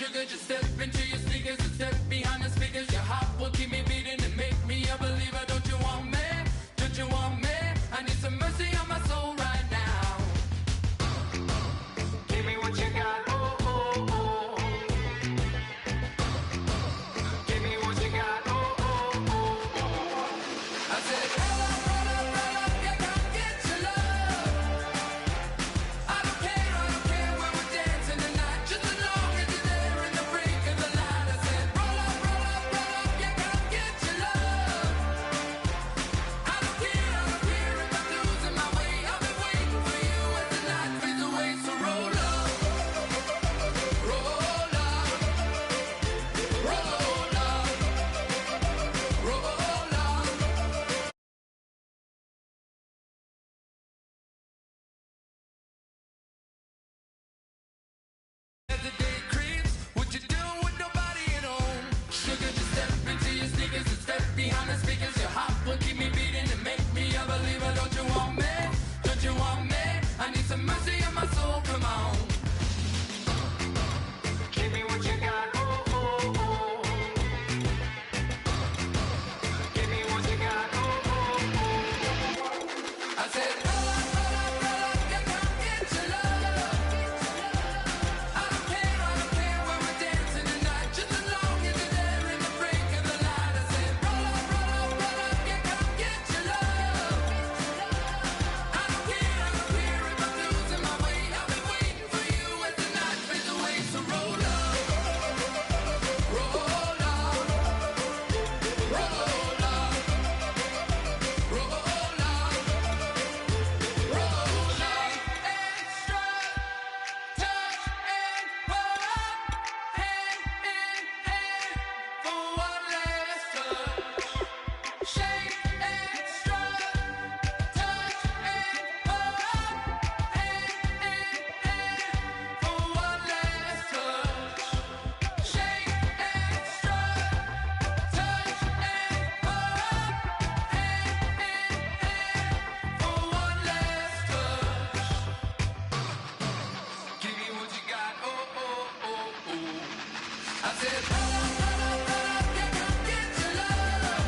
Sugar, just step into your sneakers and step behind the speakers. Your heart will keep me beating and make me a believer. Don't you want me? Don't you want me? I need some mercy on my soul right now. Give me what you got. Oh, oh, oh. Give me what you got. Oh, oh, oh, oh. I said, roll up, roll up, roll up. Yeah, come get your love. I don't care where we're dancing tonight. Just as long as you're there in the break of the light. I said, roll up, roll up, roll up. Yeah, come get your love. I don't care if I'm losing my way. I've been waiting for you as the night fades away. So roll up, roll up, roll up, roll up. As the day creeps, what you doing with nobody at home? Sugar, just step into your sneakers and step behind the speakers. Your heart will keep me beating and make me a believer. Don't you want me? Don't you want me? I need some mercy on my soul. Come on. Give me what you got. Oh, oh, oh. Give me what you got. Oh, oh, oh. I said, roll up, roll up, roll up. Yeah, come get your love. I don't care where we're dancing tonight. Just as long as you're there in the break of the light. I said, roll up, roll up, roll up. Yeah, come get your love. I don't care if I'm losing my way. I've been waiting for you as the night fades away. So roll up, roll up, roll up, roll up, roll up. Extra, touch and pull up, hand in hand for one last touch. Shake extra, touch and pull up, hand in hand for one last touch. Shake extra, touch and pull up, hand in hand for one last touch. Give me what you got. Oh, oh, oh, oh. I said, roll up, roll up, roll up. Yeah, come get your love.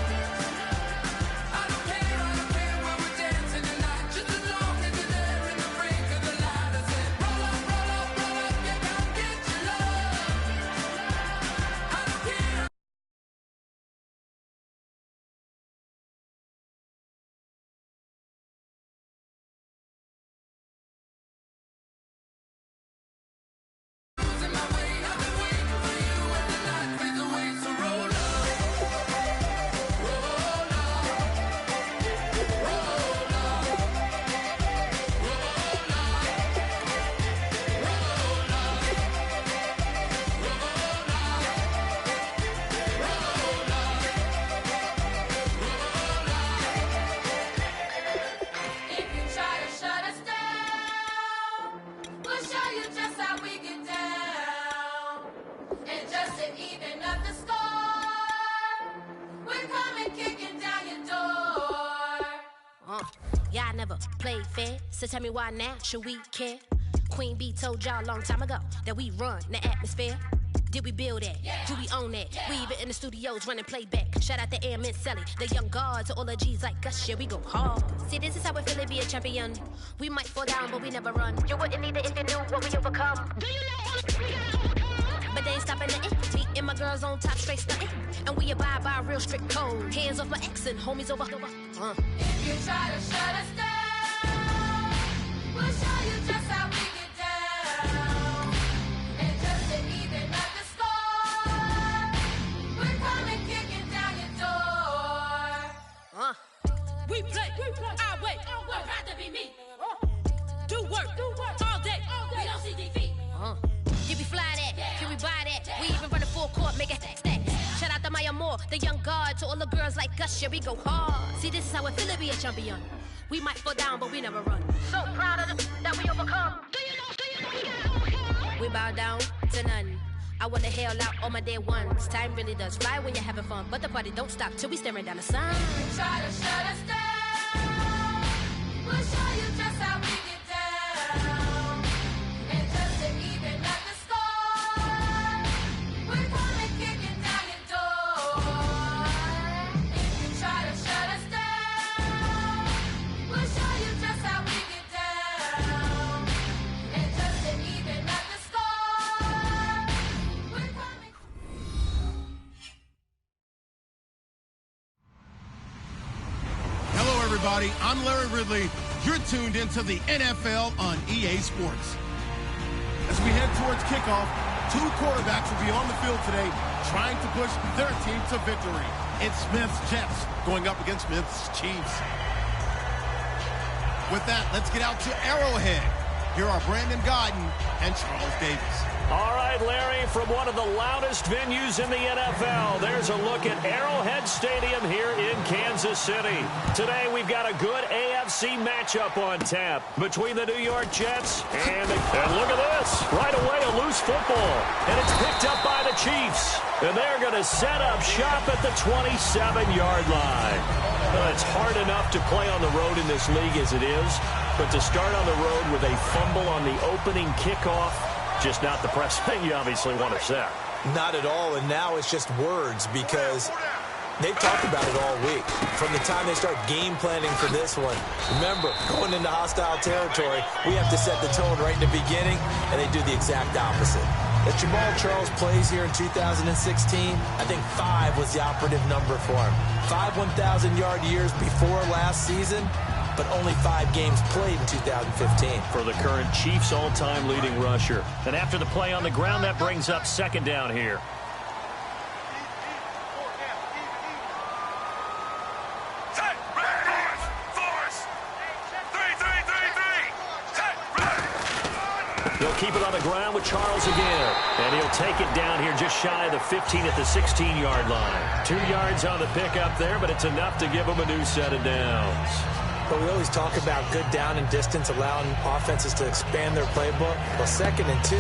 I don't care where we're dancing tonight. Just as long as you're there in the break of the light. I said, roll up, roll up, roll up. Yeah, come get your love. I don't care. Losing my way. I've been waiting for you as the night fades away. So roll up, roll up, roll up, roll up, If you try to shut us down, we'll show you just how we get down. And just to even up the score, we're coming kicking down your door. Y'all never played fair, so tell me why now should we care? Queen Bee told y'all a long time ago that we run the atmosphere. Did we build that? Do we own that? We even in the studios running playback. Shout out to Airman Sally, the young guard, to all the G's like us. Yeah, we go hard. See, this is how we feel to be a champion. We might fall down, but we never run. You wouldn't need it if you knew what we overcome. Do you know all the we gotta overcome? But they ain't stopping nothing. Me and my girls on top, straight stunting. And we abide by a real strict code. Hands off my ex and homies over. If you try to shut us down, we'll show you just how we get down. And just to even up the score, we're coming kicking down your door. We play our way. We're proud to be me. Do work all day. We don't see defeat. Can we fly that? Can we buy that? We even run a full court, make it stack. Shout out to Maya Moore, the young guard, to all the girls like us. Yeah, we go hard. See, this is how it feel to be a champion. We might fall down, but we never run. So proud of that we overcome. Do you know we gotta overcome? We bow down to none. I wanna hail out all my day ones. Time really does fly when you're having fun, but the party don't stop till we staring down the sun. Try to shut us down. We'll show you just how we get down. And just to even up the score, everybody. I'm Larry Ridley. You're tuned into the NFL on EA Sports. As we head towards kickoff, two quarterbacks will be on the field today trying to push their team to victory. It's Smith's Jets going up against Smith's Chiefs. With that, let's get out to Arrowhead. Here are Brandon Godden and Charles Davis. All right, Larry, from one of the loudest venues in the NFL, there's a look at Arrowhead Stadium here in Kansas City. Today, we've got a good AFC matchup on tap between the New York Jets and look at this. Right away, a loose football, and it's picked up by the Chiefs. And they're going to set up shop at the 27-yard line. Well, it's hard enough to play on the road in this league as it is, but to start on the road with a fumble on the opening kickoff, just not the precedent you obviously want to set. Not at all, and now it's just words because they've talked about it all week. From the time they start game planning for this one, remember, going into hostile territory, we have to set the tone right in the beginning, and they do the exact opposite. As Jamal Charles plays here in 2016, I think 5 was the operative number for him. 5 1,000-yard years before last season, but only 5 games played in 2015. For the current Chiefs all-time leading rusher. And after the play on the ground, that brings up second down here. He'll keep it on the ground with Charles again. And he'll take it down here just shy of the 15 at the 16-yard line. 2 yards on the pickup there, but it's enough to give him a new set of downs. But we always talk about good down and distance, allowing offenses to expand their playbook. Well, 2nd and 2,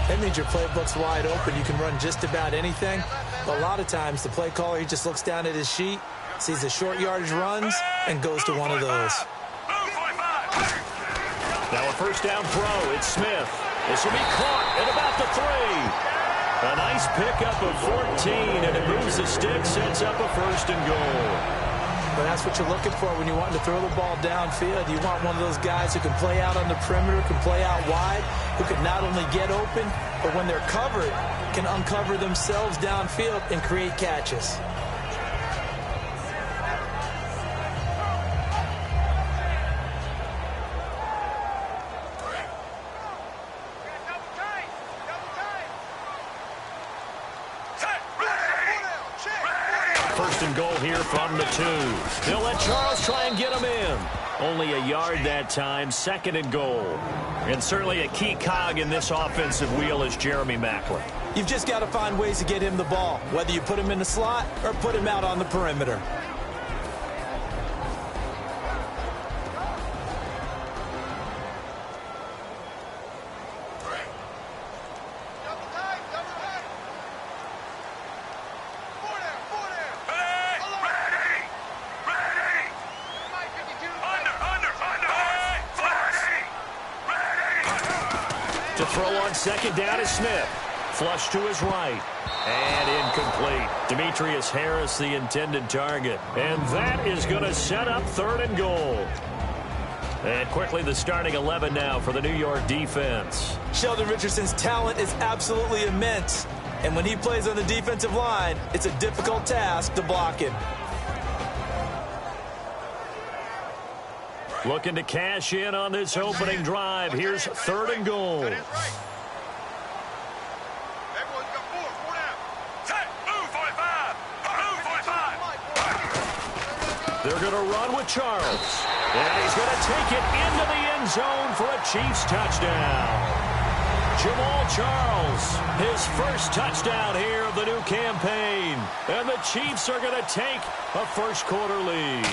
that means your playbook's wide open. You can run just about anything. But a lot of times, the play caller, he just looks down at his sheet, sees the short yardage runs, and goes to one of those. Now a first down throw. It's Smith. This will be caught at about the 3. A nice pickup of 14, and it moves the stick, sets up a first and goal. But that's what you're looking for when you want to throw the ball downfield. You want one of those guys who can play out on the perimeter, can play out wide, who can not only get open, but when they're covered, can uncover themselves downfield and create catches. First and goal here from the 2. They'll let Charles try and get him in. Only a yard that time, 2nd and goal. And certainly a key cog in this offensive wheel is Jeremy Maclin. You've just got to find ways to get him the ball, whether you put him in the slot or put him out on the perimeter. To throw on second down is Smith. Flush to his right. And incomplete. Demetrius Harris, the intended target. And that is going to set up 3rd and goal. And quickly the starting 11 now for the New York defense. Sheldon Richardson's talent is absolutely immense. And when he plays on the defensive line, it's a difficult task to block him. Looking to cash in on this opening drive. Here's 3rd and goal. They're going to run with Charles. And he's going to take it into the end zone for a Chiefs touchdown. Jamal Charles, his first touchdown here of the new campaign. And the Chiefs are going to take a first-quarter lead.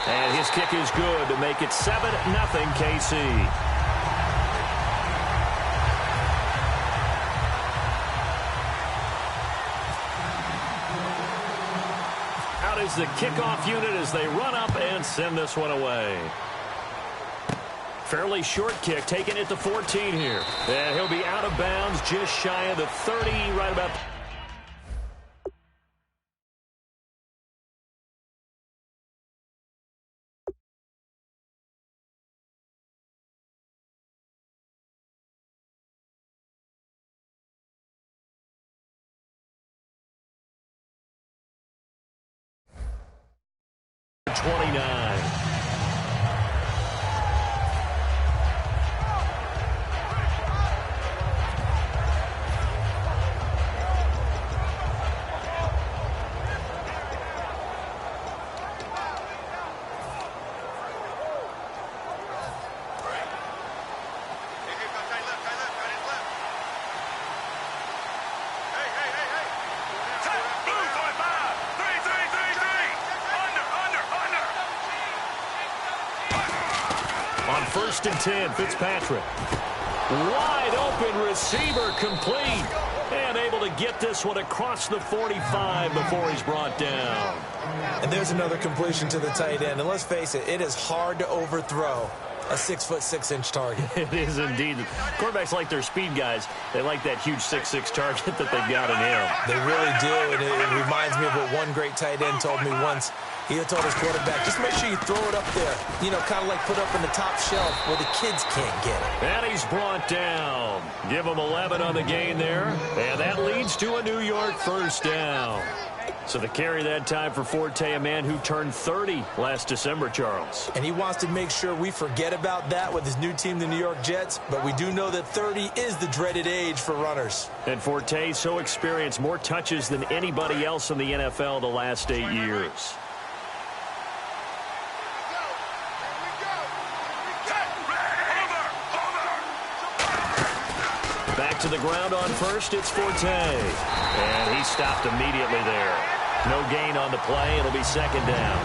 And his kick is good to make it 7-0 KC. Out is the kickoff unit as they run up and send this one away. Fairly short kick, taken at the 14 here. And he'll be out of bounds just shy of the 30, right about 29. On 1st and 10, Fitzpatrick. Wide open receiver, complete. And able to get this one across the 45 before he's brought down. And there's another completion to the tight end. And let's face it, it is hard to overthrow a 6'6" target. It is indeed. Quarterbacks like their speed guys. They like that huge 6'6" target that they've got in him. They really do, and it reminds me of what one great tight end told me once. He had told his quarterback, just make sure you throw it up there, you know, kind of like put up in the top shelf where the kids can't get it. And he's brought down. Give him 11 on the gain there, and that leads to a New York first down. So the carry that time for Forte, a man who turned 30 last December, Charles. And he wants to make sure we forget about that with his new team, the New York Jets. But we do know that 30 is the dreaded age for runners. And Forte so experienced, more touches than anybody else in the NFL the last 8 years. Back to the ground on first, it's Forte. And he stopped immediately there. No gain on the play. It'll be second down.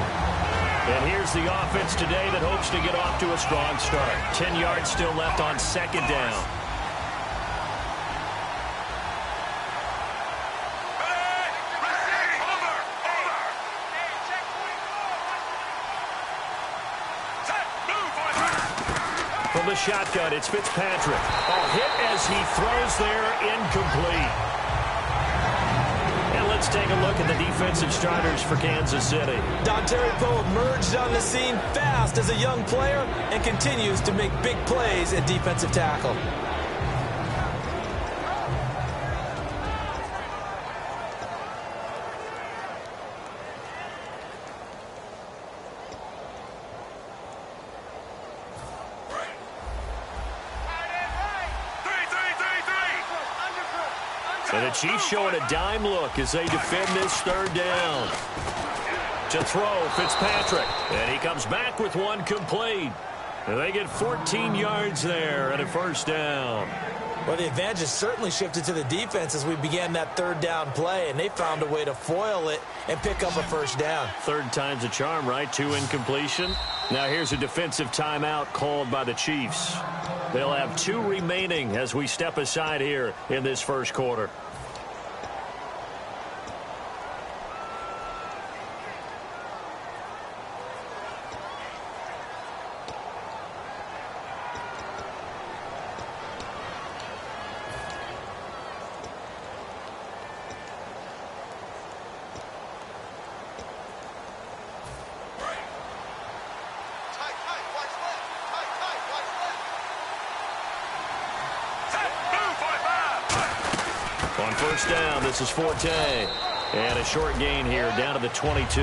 And here's the offense today that hopes to get off to a strong start. 10 yards still left on second down. From the shotgun, it's Fitzpatrick. A hit as he throws there, incomplete. And let's take a look at the defensive starters for Kansas City. Dontari Poe emerged on the scene fast as a young player and continues to make big plays at defensive tackle. And the Chiefs showing a dime look as they defend this third down. To throw, Fitzpatrick. And he comes back with one complete. And they get 14 yards there and a first down. Well, the advantage has certainly shifted to the defense as we began that third down play, and they found a way to foil it and pick up a first down. Third time's a charm, right? 2 incompletion. Now here's a defensive timeout called by the Chiefs. They'll have 2 remaining as we step aside here in this first quarter. On first down, this is Forte. And a short gain here down to the 22.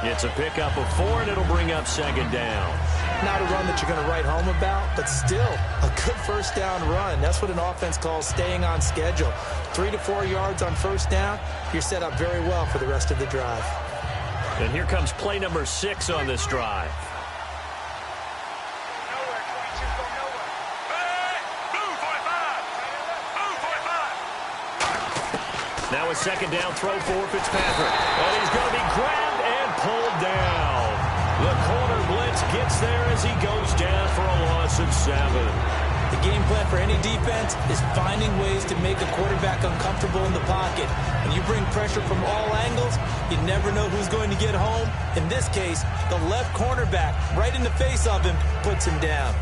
It's a pickup of 4, and it'll bring up second down. Not a run that you're going to write home about, but still a good first down run. That's what an offense calls staying on schedule. 3 to 4 yards on first down, you're set up very well for the rest of the drive. And here comes play number 6 on this drive. Now a second down throw for Fitzpatrick. And he's going to be grabbed and pulled down. The corner blitz gets there as he goes down for a loss of 7. The game plan for any defense is finding ways to make a quarterback uncomfortable in the pocket. When you bring pressure from all angles, you never know who's going to get home. In this case, the left cornerback, right in the face of him, puts him down.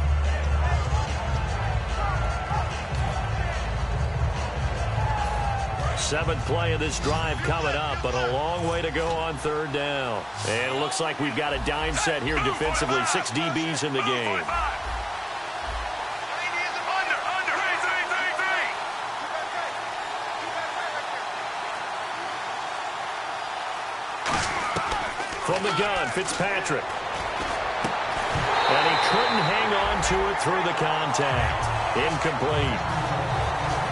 Seventh play of this drive coming up, but a long way to go on third down. And it looks like we've got a dime set here defensively. 6 DBs in the game. From the gun, Fitzpatrick. And he couldn't hang on to it through the contact. Incomplete.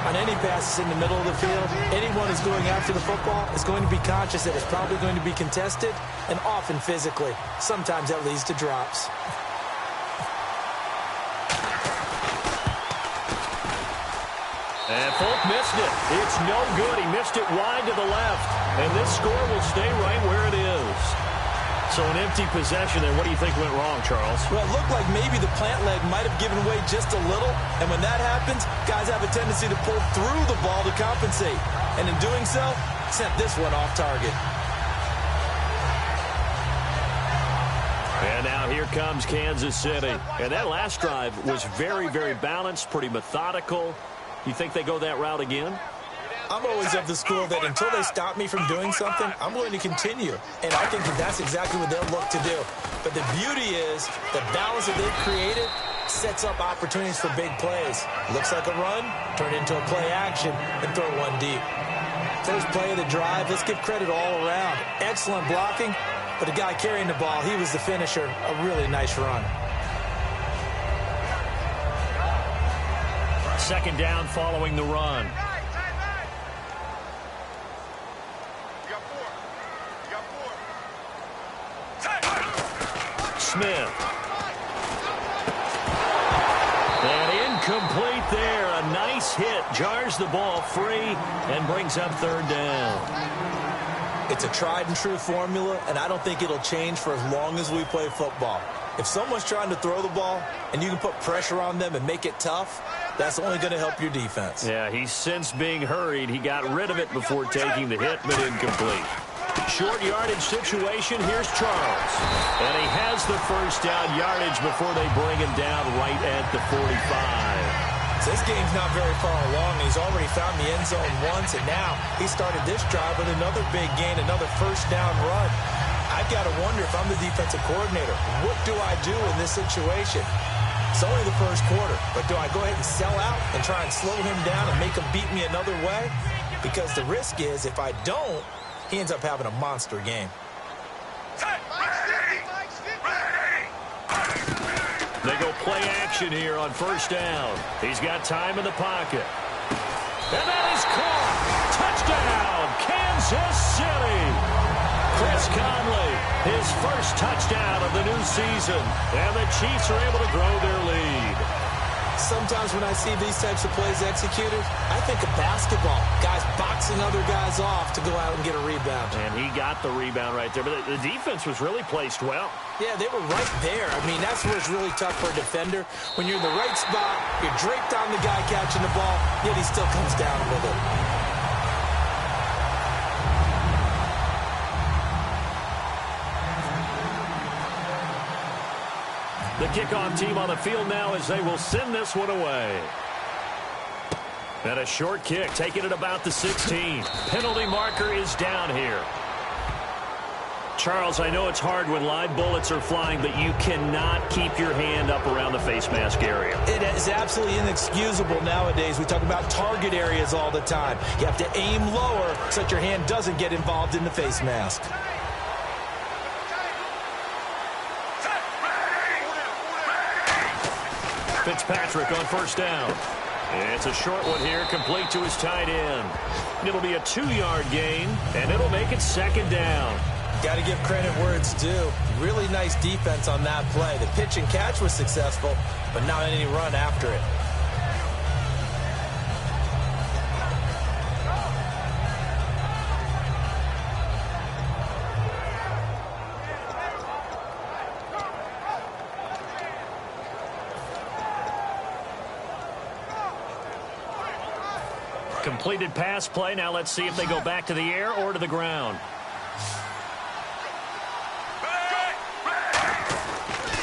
On any passes in the middle of the field, anyone who's going after the football is going to be conscious that it's probably going to be contested, and often physically. Sometimes that leads to drops. And Folk missed it. It's no good. He missed it wide to the left. And this score will stay right where it is. So an empty possession there. What do you think went wrong, Charles? Well, it looked like maybe the plant leg might have given way just a little. And when that happens, guys have a tendency to pull through the ball to compensate. And in doing so, sent this one off target. And now here comes Kansas City. And that last drive was very, very balanced, pretty methodical. You think they go that route again? I'm always of the school that until they stop me from doing something, I'm going to continue. And I think that that's exactly what they'll look to do. But the beauty is the balance that they've created sets up opportunities for big plays. Looks like a run, turn into a play action, and throw one deep. First play of the drive, let's give credit all around. Excellent blocking, but the guy carrying the ball, he was the finisher. A really nice run. Second down following the run. Smith. And incomplete there. A nice hit. Jars the ball free and brings up third down. It's a tried and true formula, and I don't think it'll change for as long as we play football. If someone's trying to throw the ball and you can put pressure on them and make it tough, that's only going to help your defense. Yeah, he's since being hurried. He got rid of it before taking the hit, but incomplete. Short yardage situation. Here's Charles. And he has the first down yardage before they bring him down right at the 45. So this game's not very far along. He's already found the end zone once, and now he started this drive with another big gain, another first down run. I've got to wonder if I'm the defensive coordinator, what do I do in this situation? It's only the first quarter, but do I go ahead and sell out and try and slow him down and make him beat me another way? Because the risk is if I don't, he ends up having a monster game. They go play action here on first down. He's got time in the pocket. And that is caught. Touchdown, Kansas City. Chris Conley, his first touchdown of the new season. And the Chiefs are able to grow their lead. Sometimes when I see these types of plays executed, I think of basketball. Guys boxing other guys off to go out and get a rebound. And he got the rebound right there. But the defense was really placed well. Yeah, they were right there. I mean, that's where it's really tough for a defender. When you're in the right spot, you're draped on the guy catching the ball, yet he still comes down with it. The kickoff team on the field now as they will send this one away. And a short kick, taking it about the 16. Penalty marker is down here. Charles, I know it's hard when live bullets are flying, but you cannot keep your hand up around the face mask area. It is absolutely inexcusable nowadays. We talk about target areas all the time. You have to aim lower so that your hand doesn't get involved in the face mask. Fitzpatrick on first down. It's a short one here, complete to his tight end. It'll be a 2-yard gain, and it'll make it second down. Got to give credit where it's due. Really nice defense on that play. The pitch and catch was successful, but not any run after it. Completed pass play. Now let's see if they go back to the air or to the ground.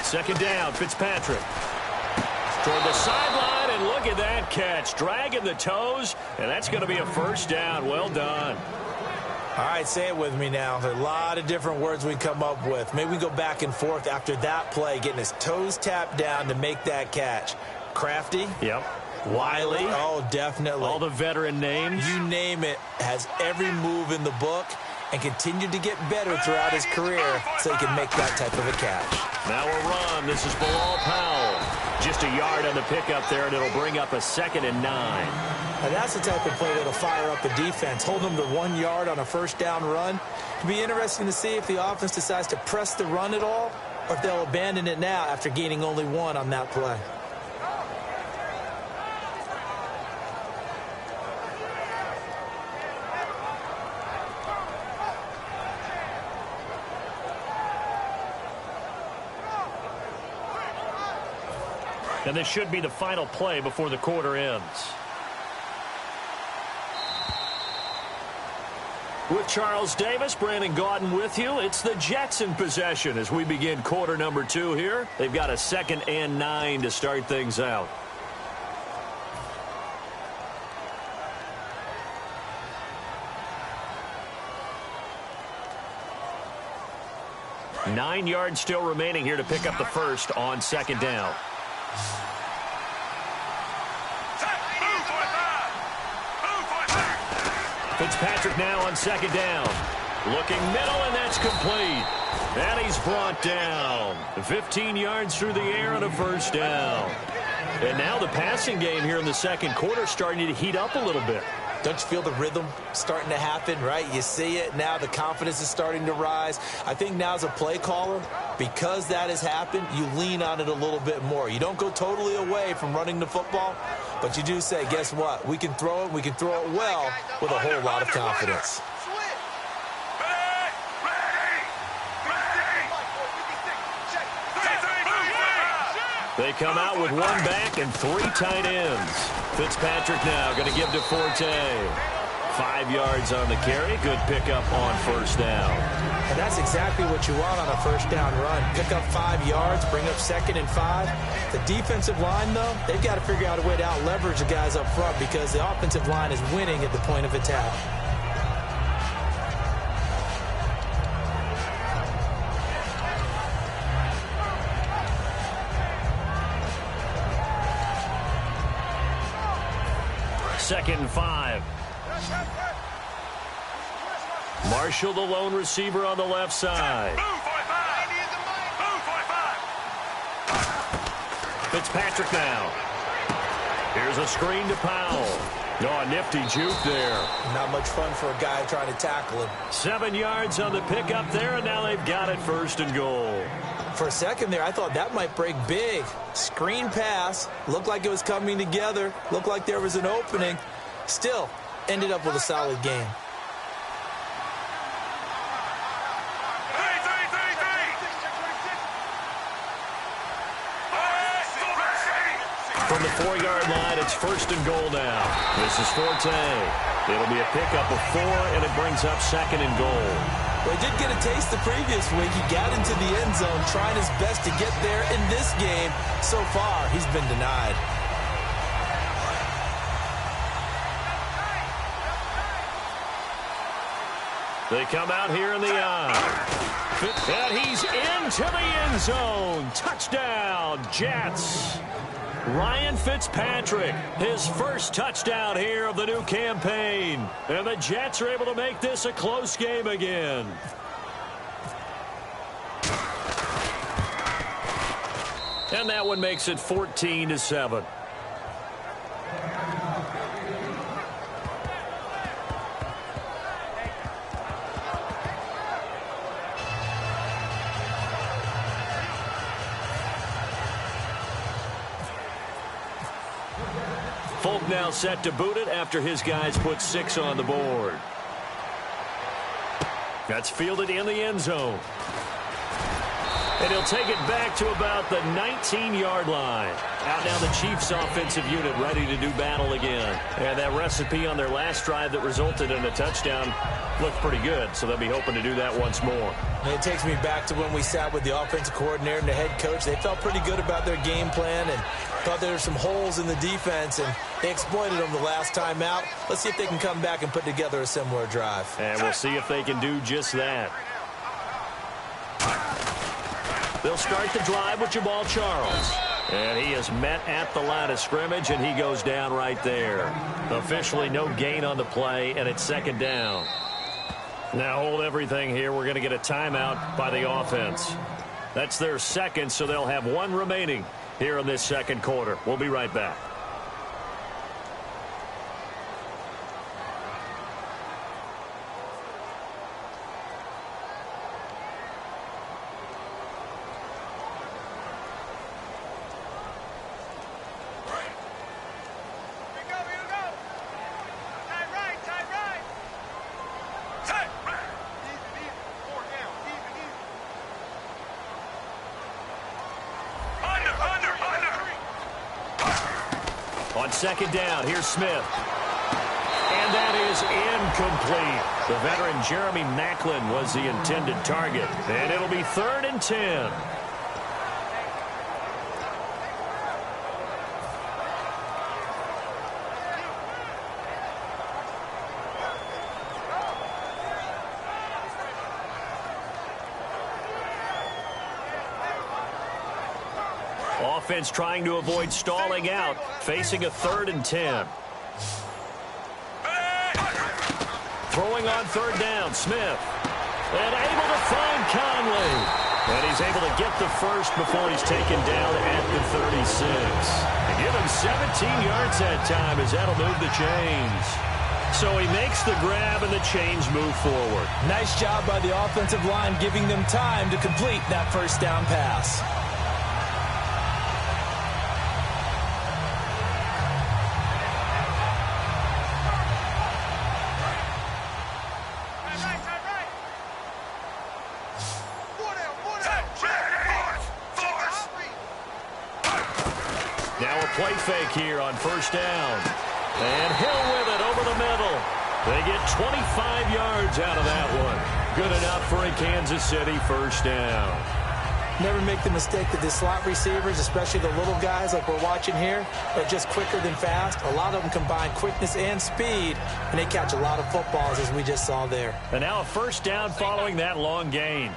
Second down, Fitzpatrick. Toward the sideline, and look at that catch. Dragging the toes, and that's going to be a first down. Well done. All right, say it with me now. There are a lot of different words we come up with. Maybe we go back and forth after that play, getting his toes tapped down to make that catch. Crafty. Yep. Wiley. Oh, definitely. All the veteran names. You name it. Has every move in the book. and continued to get better throughout his career so he can make that type of a catch. Now a run. This is Bilal Powell. Just a yard on the pickup there, and it'll bring up a 2nd and 9. Now that's the type of play that'll fire up a defense. Hold them to 1 yard on a first down run. It'll be interesting to see if the offense decides to press the run at all, or if they'll abandon it now after gaining only 1 on that play. And this should be the final play before the quarter ends. With Charles Davis, Brandon Gaudin with you. It's the Jets in possession as we begin quarter number 2 here. They've got a 2nd and 9 to start things out. Nine yards still remaining here to pick up the first on 2nd down. Fitzpatrick now on 2nd down. Looking middle, and that's complete. And he's brought down. 15 yards through the air on a first down. And now the passing game here in the second quarter starting to heat up a little bit. Don't you feel the rhythm starting to happen, right? You see it now. The confidence is starting to rise. I think now as a play caller, because that has happened, you lean on it a little bit more. You don't go totally away from running the football, but you do say, guess what? We can throw it. We can throw it well with a whole lot of confidence. They come out with 1 back and 3 tight ends. Fitzpatrick now going to give to Forte. 5 yards on the carry. Good pickup on first down. And that's exactly what you want on a first down run. Pick up 5 yards, bring up 2nd and 5. The defensive line, though, they've got to figure out a way to out-leverage the guys up front because the offensive line is winning at the point of attack. Second and 5. Marshall, the lone receiver on the left side. Fitzpatrick now. Here's a screen to Powell. Oh, a nifty juke there. Not much fun for a guy trying to tackle him. 7 yards on the pickup there, and now they've got it 1st and goal. For a second there, I thought that might break big. Screen pass. Looked like it was coming together. Looked like there was an opening. Still, ended up with a solid game. From the 4-yard line, it's 1st and goal now. This is Forte. It'll be a pickup of 4, and it brings up 2nd and goal. Well, he did get a taste the previous week. He got into the end zone, trying his best to get there in this game. So far, he's been denied. They come out here in the eye. And he's into the end zone. Touchdown, Jets. Ryan Fitzpatrick, his first touchdown here of the new campaign. And the Jets are able to make this a close game again. And that one makes it 14-7. Folk now set to boot it after his guys put 6 on the board. That's fielded in the end zone. And he'll take it back to about the 19-yard line. Out now the Chiefs offensive unit ready to do battle again. And that recipe on their last drive that resulted in a touchdown looked pretty good, so they'll be hoping to do that once more. And it takes me back to when we sat with the offensive coordinator and the head coach. They felt pretty good about their game plan and thought there were some holes in the defense, and they exploited them the last time out. Let's see if they can come back and put together a similar drive. And we'll see if they can do just that. They'll start the drive with Jamal Charles. And he is met at the line of scrimmage, and he goes down right there. Officially no gain on the play, and it's 2nd down. Now hold everything here. We're going to get a timeout by the offense. That's their second, so they'll have one remaining here in this second quarter. We'll be right back. On second down, here's Smith. And that is incomplete. The veteran Jeremy Maclin was the intended target. And it'll be 3rd and 10. Offense trying to avoid stalling out, facing a 3rd and 10. Throwing on 3rd down, Smith. And able to find Conley. And he's able to get the first before he's taken down at the 36. And give him 17 yards that time as that'll move the chains. So he makes the grab and the chains move forward. Nice job by the offensive line giving them time to complete that first down pass. Now a play fake here on first down. And Hill with it over the middle. They get 25 yards out of that one. Good enough for a Kansas City first down. Never make the mistake that the slot receivers, especially the little guys like we're watching here, are just quicker than fast. A lot of them combine quickness and speed, and they catch a lot of footballs, as we just saw there. And now a first down following that long gain.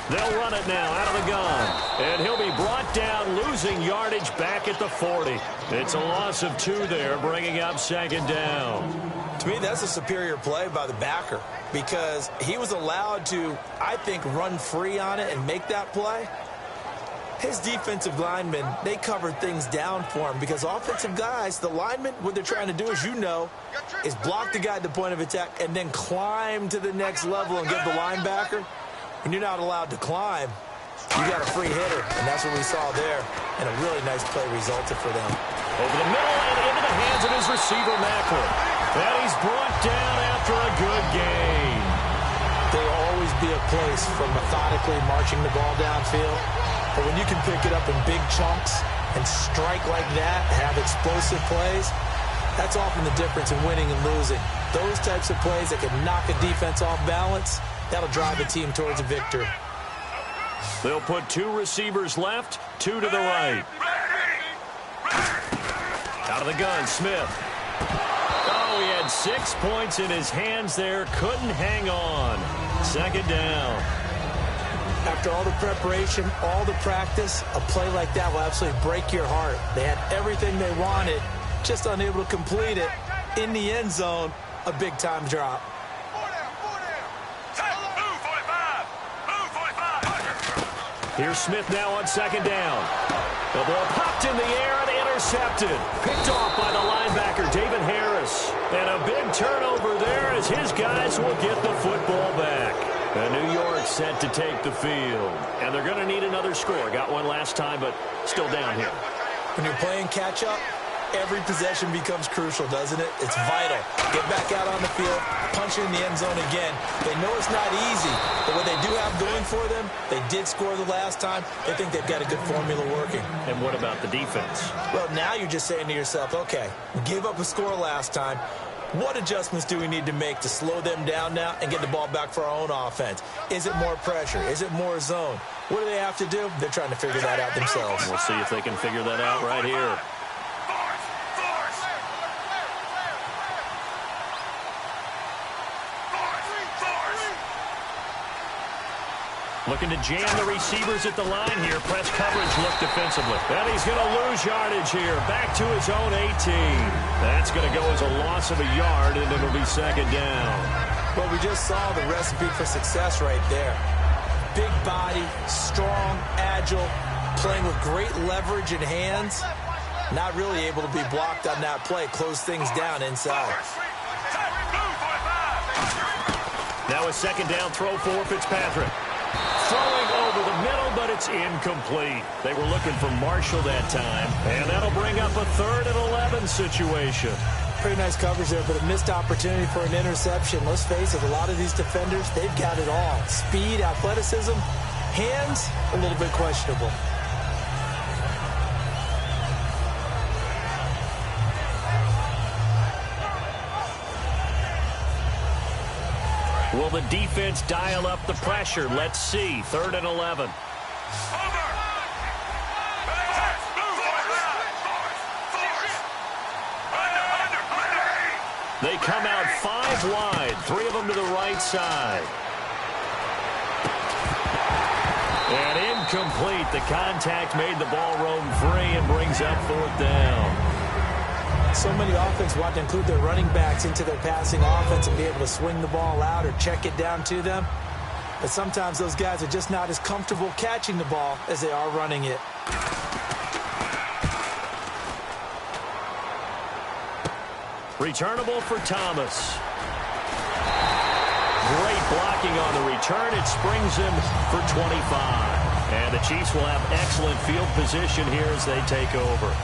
They'll run it now out of the gun. And he'll be brought down, losing yardage back at the 40. It's a loss of 2 there, bringing up second down. To me, that's a superior play by the backer because he was allowed to, I think, run free on it and make that play. His defensive linemen, they covered things down for him because offensive guys, the linemen, what they're trying to do, as you know, is block the guy at the point of attack and then climb to the next level and give the linebacker. When you're not allowed to climb, you got a free hitter, and that's what we saw there. And a really nice play resulted for them. Over the middle and into the hands of his receiver, Maclin. And he's brought down after a good gain. There will always be a place for methodically marching the ball downfield. But when you can pick it up in big chunks and strike like that, have explosive plays, that's often the difference in winning and losing. Those types of plays that can knock a defense off balance, that'll drive a team towards a victory. They'll put 2 receivers left, 2 to the right. Out of the gun, Smith. Oh, he had 6 points in his hands there. Couldn't hang on. Second down. After all the preparation, all the practice, a play like that will absolutely break your heart. They had everything they wanted, just unable to complete it. In the end zone, a big-time drop. Here's Smith now on second down. The ball popped in the air and intercepted. Picked off by the linebacker, David Harris. And a big turnover there as his guys will get the football back. And New York set to take the field. And they're going to need another score. Got one last time, but still down here. When you're playing catch-up, every possession becomes crucial, doesn't it? It's vital. Get back out on the field, punch it in the end zone again. They know it's not easy, but what they do have going for them, they did score the last time. They think they've got a good formula working. And what about the defense? Well, now you're just saying to yourself, okay, we gave up a score last time. What adjustments do we need to make to slow them down now and get the ball back for our own offense? Is it more pressure? Is it more zone? What do they have to do? They're trying to figure that out themselves. We'll see if they can figure that out right here. Looking to jam the receivers at the line here. Press coverage look defensively. And he's going to lose yardage here. Back to his own 18. That's going to go as a loss of a yard, and it'll be second down. Well, we just saw the recipe for success right there. Big body, strong, agile, playing with great leverage in hands. Not really able to be blocked on that play. Close things down inside. Now a second down throw for Fitzpatrick. Throwing over the middle, but it's incomplete. They were looking for Marshall that time, and that'll bring up a 3rd and 11 situation. Pretty nice coverage there, but a missed opportunity for an interception. Let's face it, a lot of these defenders, they've got it all. Speed, athleticism, hands, a little bit questionable. Will the defense dial up the pressure? Let's see. 3rd and 11. They come out 5 wide, 3 of them to the right side. And incomplete. The contact made the ball roam free and brings up 4th down. So many offenses want to include their running backs into their passing offense and be able to swing the ball out or check it down to them. But sometimes those guys are just not as comfortable catching the ball as they are running it. Returnable for Thomas. Great blocking on the return. It springs him for 25. And the Chiefs will have excellent field position here as they take over.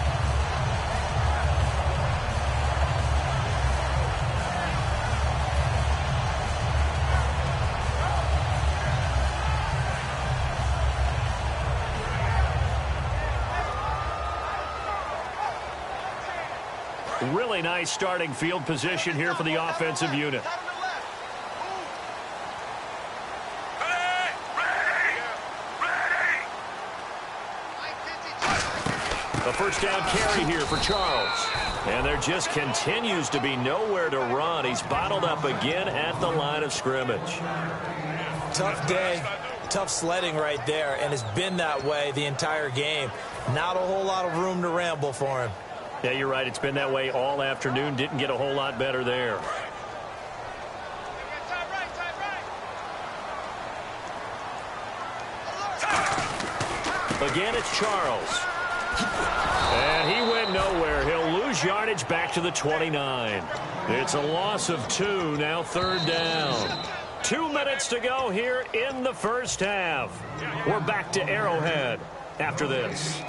Really nice starting field position here for the offensive unit. A first down carry here for Charles. And there just continues to be nowhere to run. He's bottled up again at the line of scrimmage. Tough day, tough sledding right there, and it's been that way the entire game. Not a whole lot of room to ramble for him. Yeah, you're right. It's been that way all afternoon. Didn't get a whole lot better there. Again, it's Charles. And he went nowhere. He'll lose yardage back to the 29. It's a loss of 2, now 3rd down. 2 minutes to go here in the first half. We're back to Arrowhead after this.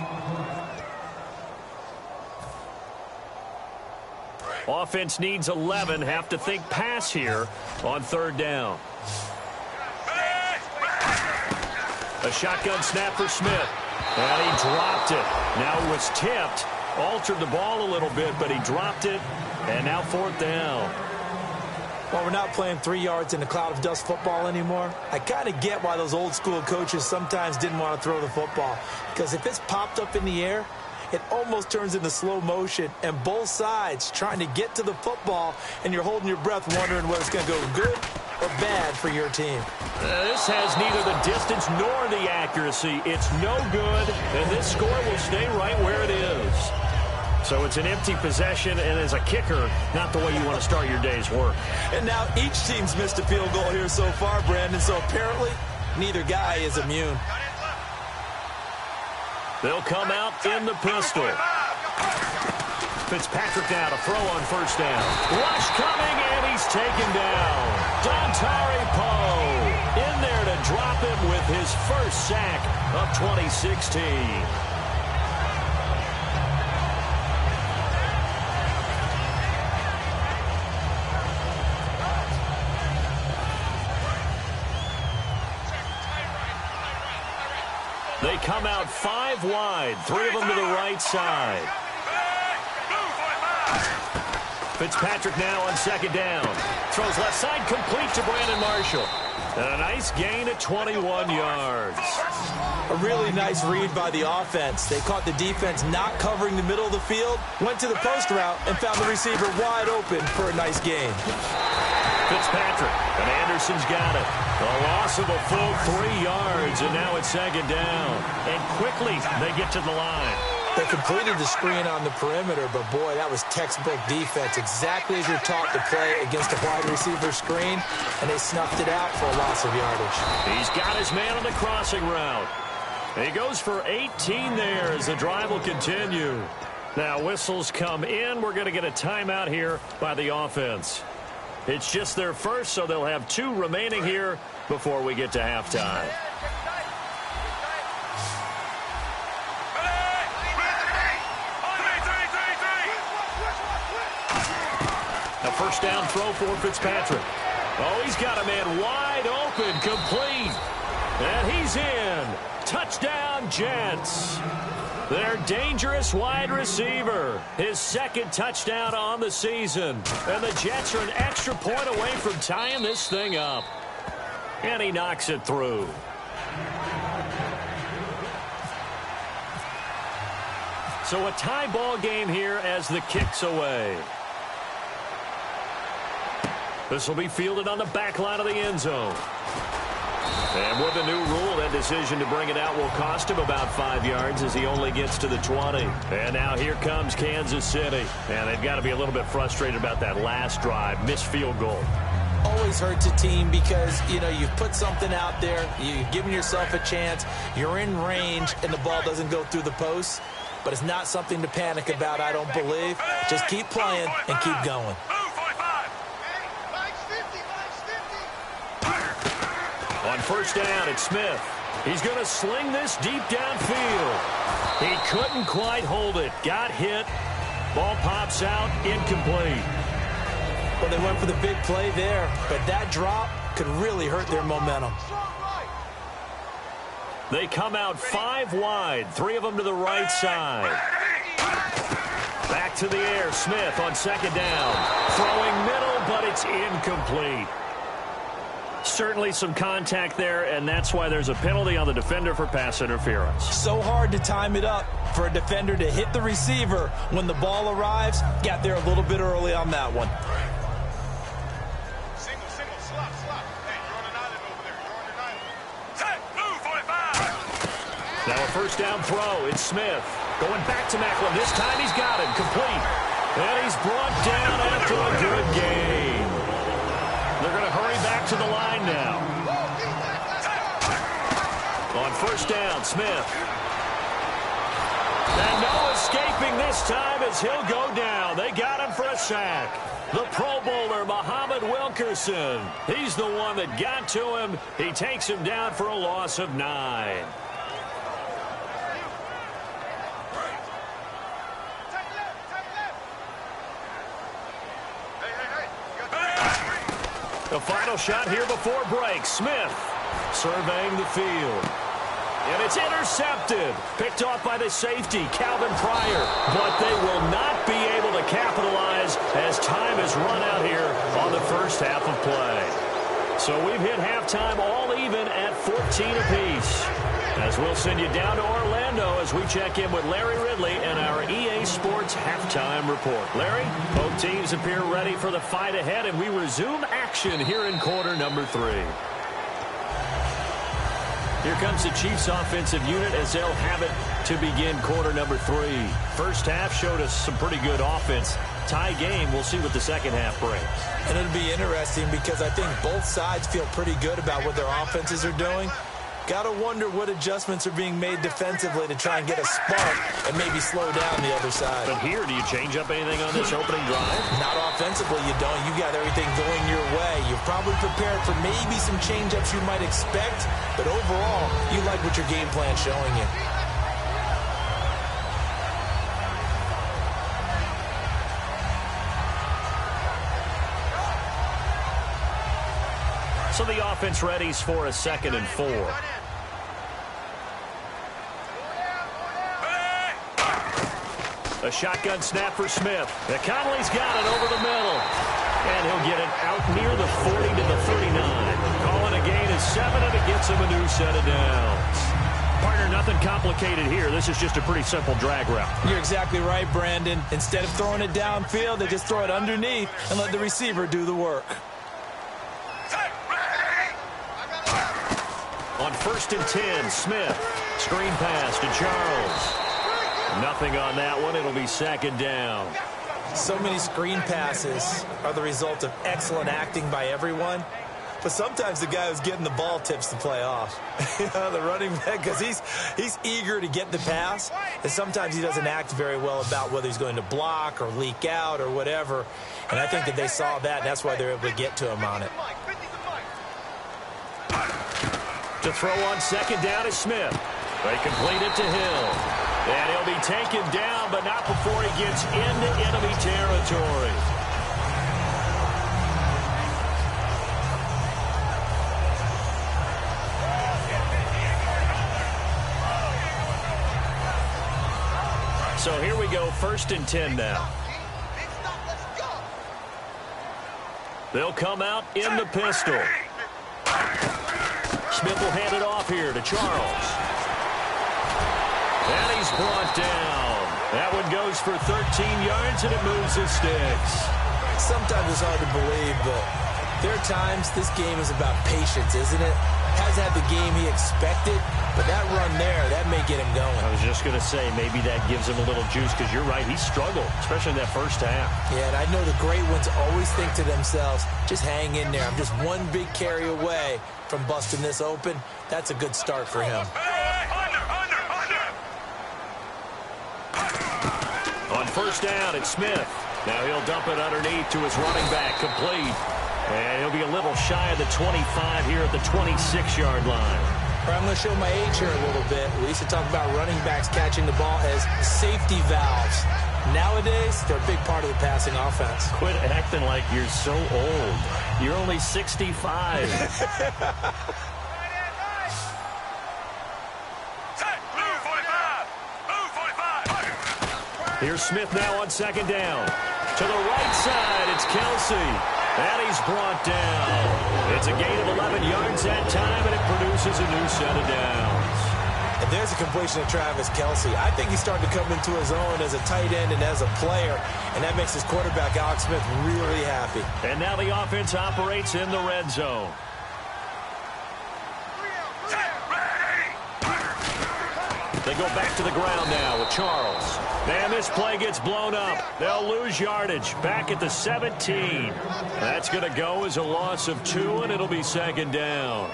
Offense needs 11. Have to think pass here on 3rd down. A shotgun snap for Smith. And he dropped it. Now it was tipped. Altered the ball a little bit, but he dropped it. And now 4th down. Well, we're not playing 3 yards in a cloud of dust football anymore. I kind of get why those old school coaches sometimes didn't want to throw the football. Because if it's popped up in the air, it almost turns into slow motion, and both sides trying to get to the football, and you're holding your breath wondering whether it's going to go good or bad for your team. This has neither the distance nor the accuracy. It's no good, and this score will stay right where it is. So it's an empty possession, and as a kicker, not the way you want to start your day's work. And now each team's missed a field goal here so far, Brandon, so apparently neither guy is immune. They'll come out in the pistol. Fitzpatrick now to throw on 1st down. Rush coming, and he's taken down. Dontari Poe in there to drop him with his first sack of 2016. They come out 5 wide, 3 of them to the right side. Fitzpatrick now on 2nd down. Throws left side, complete to Brandon Marshall. And a nice gain at 21 yards. A really nice read by the offense. They caught the defense not covering the middle of the field, went to the post route, and found the receiver wide open for a nice gain. Fitzpatrick, and Anderson's got it. A loss of a full 3 yards, and now it's second down. And quickly they get to the line. They completed the screen on the perimeter, but, boy, that was textbook defense, exactly as you're taught to play against a wide receiver screen, and they snuffed it out for a loss of yardage. He's got his man on the crossing route. He goes for 18 there as the drive will continue. Now whistles come in. We're going to get a timeout here by the offense. It's just their first, so they'll have 2 remaining here before we get to halftime. A first down throw for Fitzpatrick. Oh, he's got a man wide open, complete. And he's in. Touchdown, Jets. Their dangerous wide receiver. His second touchdown on the season. And the Jets are an extra point away from tying this thing up. And he knocks it through. So a tie ball game here as the kick's away. This will be fielded on the back line of the end zone. And with the new rule, that decision to bring it out will cost him about 5 yards as he only gets to the 20. And now here comes Kansas City. And they've got to be a little bit frustrated about that last drive, missed field goal. Always hurts a team because, you know, you've put something out there, you've given yourself a chance, you're in range, and the ball doesn't go through the post. But it's not something to panic about, I don't believe. Just keep playing and keep going. On first down, it's Smith. He's going to sling this deep downfield. He couldn't quite hold it. Got hit. Ball pops out, incomplete. Well, they went for the big play there, but that drop could really hurt their momentum. They come out 5 wide, 3 of them to the right side. Back to the air, Smith on second down. Throwing middle, but it's incomplete. Certainly some contact there, and that's why there's a penalty on the defender for pass interference. So hard to time it up for a defender to hit the receiver when the ball arrives. Got there a little bit early on that one. Single, slop. Hey, you're on an island over there. You're on an island. Set, move, 45. Now a first down throw. It's Smith. Going back to Macklin. This time he's got it. Complete. And he's brought down after a good gain. They're going to hurry back to the line now. On first down, Smith. And no escaping this time as he'll go down. They got him for a sack. The Pro Bowler, Muhammad Wilkerson. He's the one that got to him. He takes him down for a loss of 9. The final shot here before break. Smith surveying the field. And it's intercepted. Picked off by the safety, Calvin Pryor. But they will not be able to capitalize as time has run out here on the first half of play. So we've hit halftime all even at 14 apiece. As we'll send you down to Orlando as we check in with Larry Ridley and our EA Sports Halftime Report. Larry, both teams appear ready for the fight ahead, and we resume action here in quarter number 3. Here comes the Chiefs offensive unit as they'll have it to begin quarter number 3. First half showed us some pretty good offense. Tie game, we'll see what the second half brings. And it'll be interesting because I think both sides feel pretty good about what their offenses are doing. Got to wonder what adjustments are being made defensively to try and get a spark and maybe slow down the other side. But here, do you change up anything on this opening drive? Not offensively, you don't. You got everything going your way. You've probably prepared for maybe some change-ups you might expect, but overall, you like what your game plan's showing you. So the offense readies for a 2nd and 4. A shotgun snap for Smith. Conley's got it over the middle. And he'll get it out near the 40 to the 39. Calling a gain of 7, and it gets him a new set of downs. Partner, nothing complicated here. This is just a pretty simple drag route. You're exactly right, Brandon. Instead of throwing it downfield, they just throw it underneath and let the receiver do the work. on 1st and 10. Smith. Screen pass to Charles. Nothing on that one. It'll be 2nd down. So many screen passes are the result of excellent acting by everyone. But sometimes the guy who's getting the ball tips the play off. The running back, because he's eager to get the pass. And sometimes he doesn't act very well about whether he's going to block or leak out or whatever. And I think that they saw that, and that's why they're able to get to him on it. To throw on 2nd down is Smith. They complete it to Hill. And he'll be taken down, but not before he gets into enemy territory. So here we go, 1st and 10 now. They'll come out in the pistol. Smith will hand it off here to Charles. And he's brought down. That one goes for 13 yards, and it moves his sticks. Sometimes it's hard to believe, but there are times this game is about patience, isn't it? Hasn't had the game he expected, but that run there, that may get him going. I was just going to say, maybe that gives him a little juice, because you're right, he struggled, especially in that first half. Yeah, and I know the great ones always think to themselves, just hang in there. I'm just one big carry away from busting this open. That's a good start for him. On 1st down, it's Smith. Now he'll dump it underneath to his running back, complete. And he'll be a little shy of the 25 here at the 26-yard line. I'm going to show my age here a little bit. We used to talk about running backs catching the ball as safety valves. Nowadays, they're a big part of the passing offense. Quit acting like you're so old. You're only 65. Here's Smith now on 2nd down. To the right side, it's Kelsey. And he's brought down. It's a gain of 11 yards that time, and it produces a new set of downs. And there's a completion to Travis Kelsey. I think he's starting to come into his own as a tight end and as a player, and that makes his quarterback, Alex Smith, really happy. And now the offense operates in the red zone. They go back to the ground now with Charles. And this play gets blown up. They'll lose yardage back at the 17. That's going to go as a loss of 2, and it'll be 2nd down.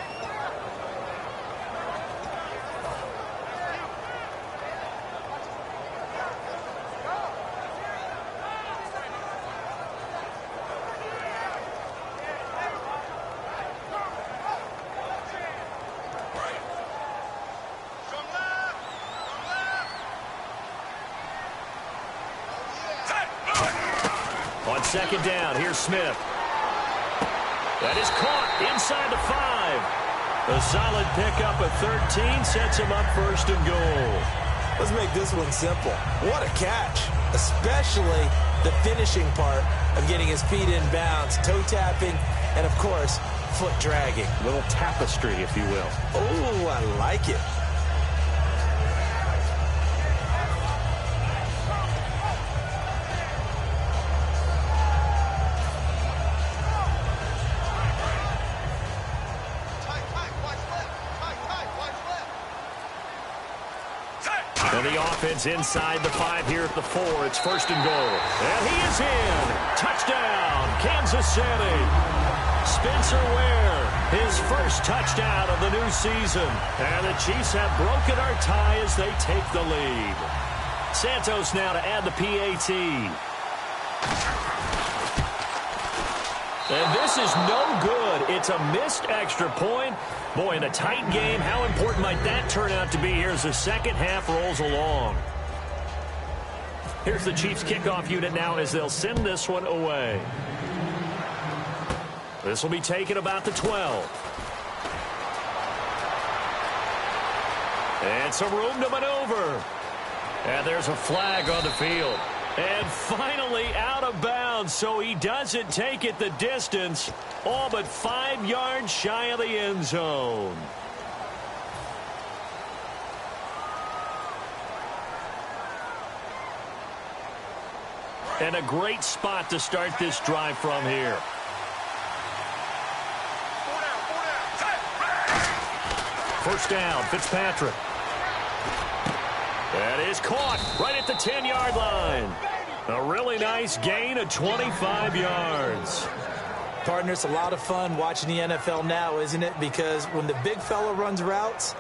On 2nd down, here's Smith. That is caught inside the 5. A solid pickup of 13 sets him up 1st and goal. Let's make this one simple. What a catch, especially the finishing part of getting his feet in bounds, toe tapping, and, of course, foot dragging. A little tapestry, if you will. Oh, I like it. And the offense inside the 5 here at the 4. It's 1st and goal. And he is in. Touchdown, Kansas City. Spencer Ware, his first touchdown of the new season. And the Chiefs have broken our tie as they take the lead. Santos now to add the PAT. And this is no good. It's a missed extra point. Boy, in a tight game, how important might that turn out to be here as the second half rolls along? Here's the Chiefs kickoff unit now as they'll send this one away. This will be taken about the 12. And some room to maneuver. And there's a flag on the field. And finally out of bounds, so he doesn't take it the distance. All but 5 yards shy of the end zone. And a great spot to start this drive from here. First down, Fitzpatrick. That is caught right at the 10-yard line. A really nice gain of 25 yards. Partner, it's a lot of fun watching the NFL now, isn't it? Because when the big fella runs routes,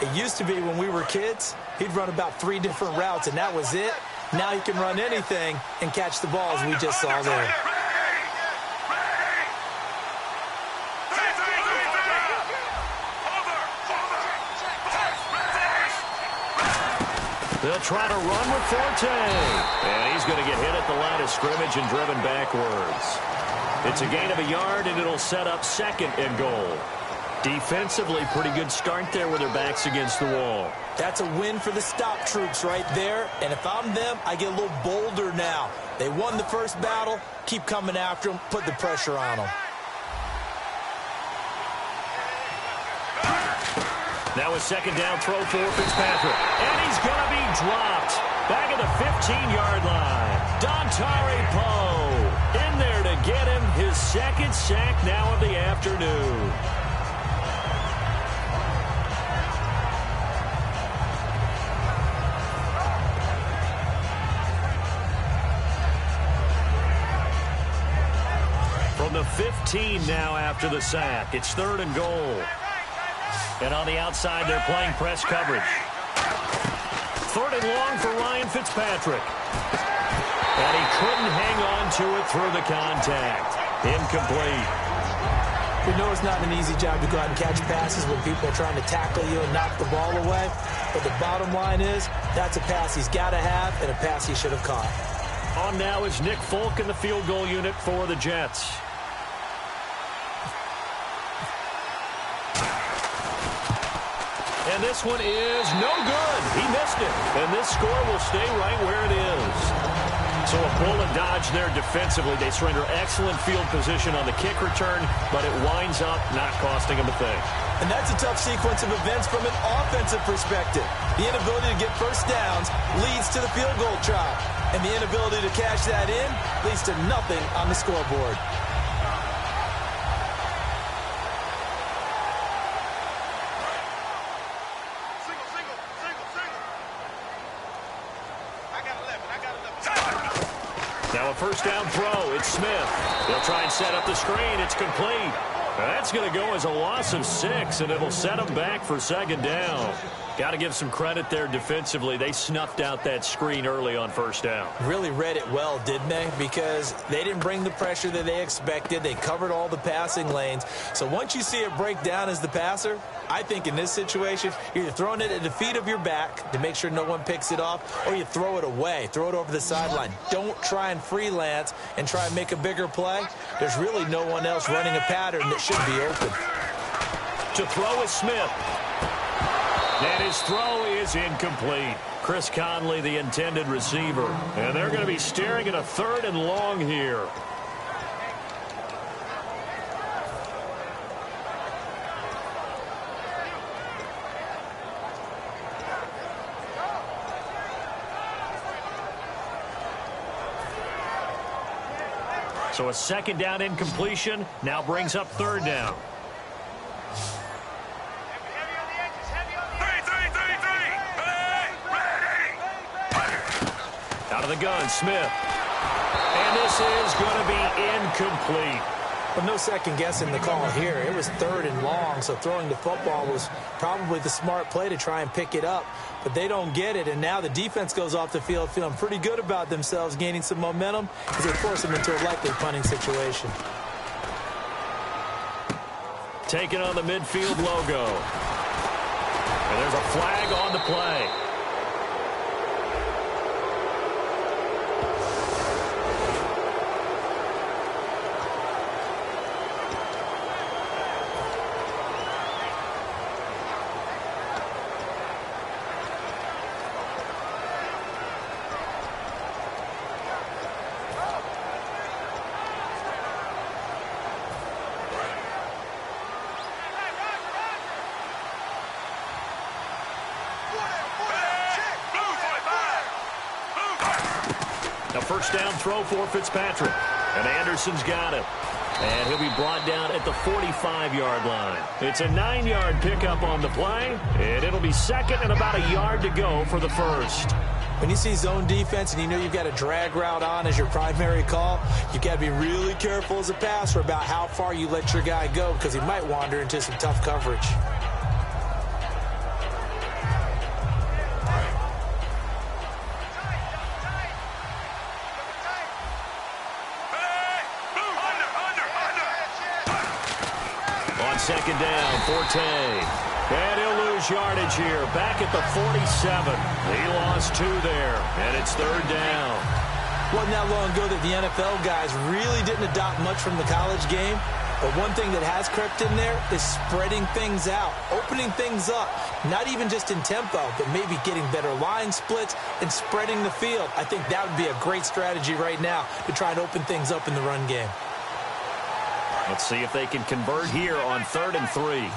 it used to be when we were kids, he'd run about 3 different routes, and that was it. Now he can run anything and catch the ball, as we just saw there. They'll try to run with Forte. And he's going to get hit at the line of scrimmage and driven backwards. It's a gain of a yard, and it'll set up 2nd and goal. Defensively, pretty good start there with their backs against the wall. That's a win for the stop troops right there. And if I'm them, I get a little bolder now. They won the first battle. Keep coming after them. Put the pressure on them. Now a 2nd down throw for Fitzpatrick. And he's going to be dropped. Back at the 15-yard line. Dontari Poe in there to get him his 2nd sack now of the afternoon. From the 15 now after the sack. It's 3rd and goal. And on the outside, they're playing press coverage. 3rd and long for Ryan Fitzpatrick. And he couldn't hang on to it through the contact. Incomplete. We know it's not an easy job to go out and catch passes when people are trying to tackle you and knock the ball away. But the bottom line is, that's a pass he's got to have and a pass he should have caught. On now is Nick Folk in the field goal unit for the Jets. And this one is no good. He missed it. And this score will stay right where it is. So a bullet dodge there defensively. They surrender excellent field position on the kick return, but it winds up not costing them a thing. And that's a tough sequence of events from an offensive perspective. The inability to get first downs leads to the field goal try. And the inability to cash that in leads to nothing on the scoreboard. Now a first down throw. It's Smith. They'll try and set up the screen. It's complete. That's going to go as a loss of 6, and it'll set them back for 2nd down. Got to give some credit there defensively. They snuffed out that screen early on first down. Really read it well, didn't they? Because they didn't bring the pressure that they expected. They covered all the passing lanes. So once you see it break down as the passer, I think in this situation, you're either throwing it at the feet of your back to make sure no one picks it off, or you throw it away, throw it over the sideline. Don't try and freelance and try and make a bigger play. There's really no one else running a pattern that should be open. To throw is Smith. And his throw is incomplete. Chris Conley, the intended receiver. And they're going to be staring at a 3rd and long here. So a 2nd down incompletion now brings up 3rd down. Out of the gun, Smith. And this is going to be incomplete. Well, no second guessing the call here. It was 3rd and long, so throwing the football was probably the smart play to try and pick it up. But they don't get it, and now the defense goes off the field feeling pretty good about themselves, gaining some momentum as they force them into a likely punting situation. Taking on the midfield logo. And there's a flag on the play. First down throw for Fitzpatrick. And Anderson's got it. And he'll be brought down at the 45-yard line. It's a 9-yard pickup on the play, and it'll be second and about a yard to go for the first. When you see zone defense and you know you've got a drag route on as your primary call, you've got to be really careful as a passer about how far you let your guy go because he might wander into some tough coverage. On second down, Forte. And he'll lose yardage here. Back at the 47. He lost 2 there, and it's third down. Wasn't that long ago that the NFL guys really didn't adopt much from the college game. But one thing that has crept in there is spreading things out, opening things up, not even just in tempo, but maybe getting better line splits and spreading the field. I think that would be a great strategy right now to try and open things up in the run game. Let's see if they can convert here on 3rd and 3.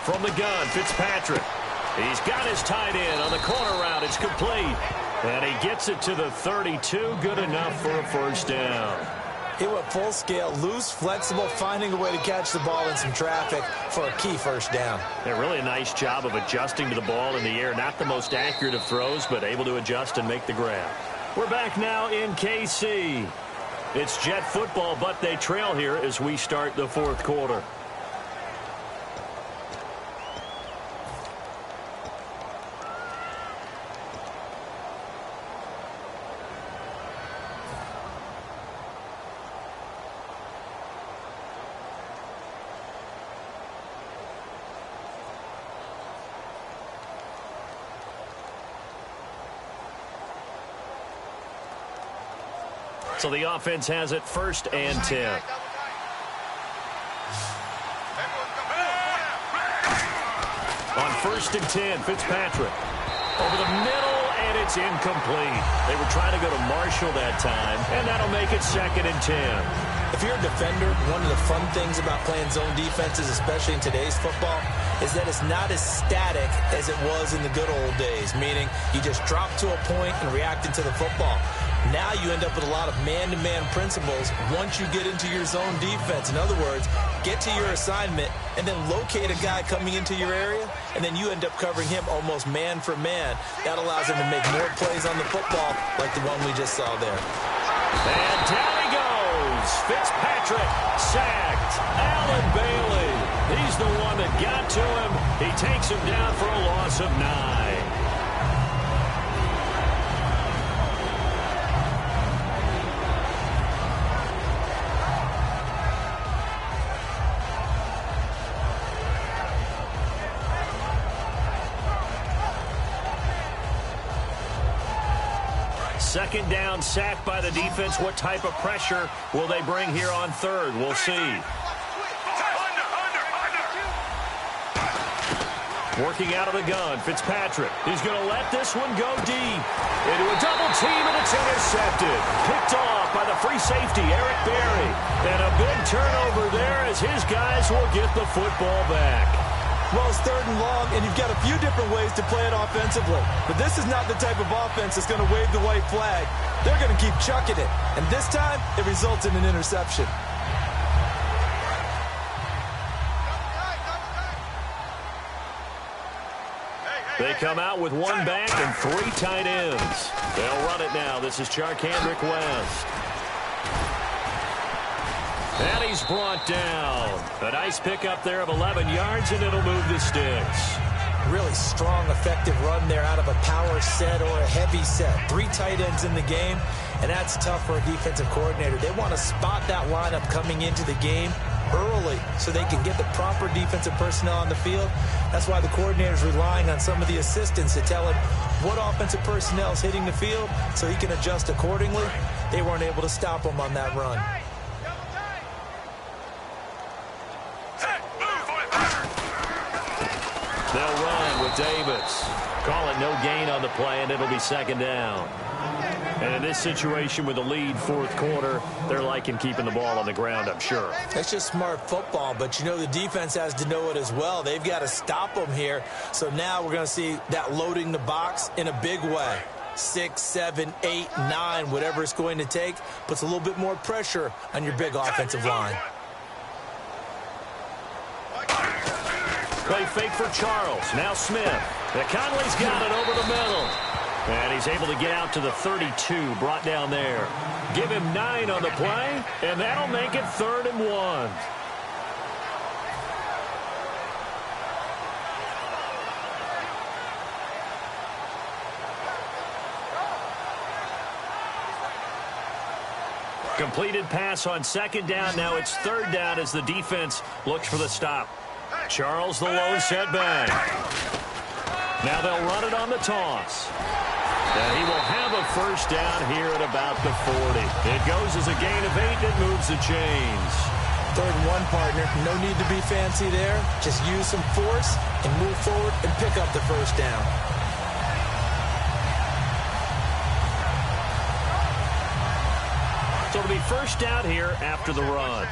From the gun, Fitzpatrick. He's got his tight end on the corner route. It's complete. And he gets it to the 32. Good enough for a first down. He went full scale, loose, flexible, finding a way to catch the ball in some traffic for a key first down. Yeah, really a nice job of adjusting to the ball in the air. Not the most accurate of throws, but able to adjust and make the grab. We're back now in KC. It's Jet football, but they trail here as we start the 4th quarter. So the offense has it 1st and 10. On 1st and 10, Fitzpatrick. Over the middle, and it's incomplete. They were trying to go to Marshall that time, and that'll make it 2nd and 10. If you're a defender, one of the fun things about playing zone defenses, especially in today's football, is that it's not as static as it was in the good old days, meaning you just drop to a point and react into the football. Now you end up with a lot of man-to-man principles once you get into your zone defense. In other words, get to your assignment and then locate a guy coming into your area, and then you end up covering him almost man for man. That allows him to make more plays on the football like the one we just saw there. And down he goes. Fitzpatrick sacked. Allen Bailey. He's the one that got to him. He takes him down for a loss of 9. Second down, sacked by the defense. What type of pressure will they bring here on 3rd? We'll see. Working out of the gun, Fitzpatrick. He's going to let this one go deep. Into a double team, and it's intercepted. Picked off by the free safety, Eric Berry. And a big turnover there as his guys will get the football back. Well, it's 3rd and long, and you've got a few different ways to play it offensively. But this is not the type of offense that's going to wave the white flag. They're going to keep chucking it. And this time, it results in an interception. They come out with 1 back and 3 tight ends. They'll run it now. This is Charkandrick West. And he's brought down. A nice pickup there of 11 yards, and it'll move the sticks. Really strong, effective run there out of a power set or a heavy set. 3 tight ends in the game, and that's tough for a defensive coordinator. They want to spot that lineup coming into the game early so they can get the proper defensive personnel on the field. That's why the coordinator is relying on some of the assistants to tell him what offensive personnel is hitting the field so he can adjust accordingly. They weren't able to stop him on that run. They'll run with Davis. Call it no gain on the play, and it'll be 2nd down. And in this situation with the lead 4th quarter, they're liking keeping the ball on the ground, I'm sure. It's just smart football, but you know the defense has to know it as well. They've got to stop them here. So now we're going to see that loading the box in a big way. 6, 7, 8, 9, whatever it's going to take, puts a little bit more pressure on your big offensive line. Play fake for Charles. Now Smith. Conley's got it over the middle. And he's able to get out to the 32, brought down there. Give him 9 on the play, and that'll make it 3rd and 1. Completed pass on 2nd down. Now it's 3rd down as the defense looks for the stop. Charles the lone setback. Now they'll run it on the toss. And he will have a 1st down here at about the 40. It goes as a gain of 8 and moves the chains. 3rd and 1, partner. No need to be fancy there. Just use some force and move forward and pick up the 1st down. So it'll be 1st down here after the run.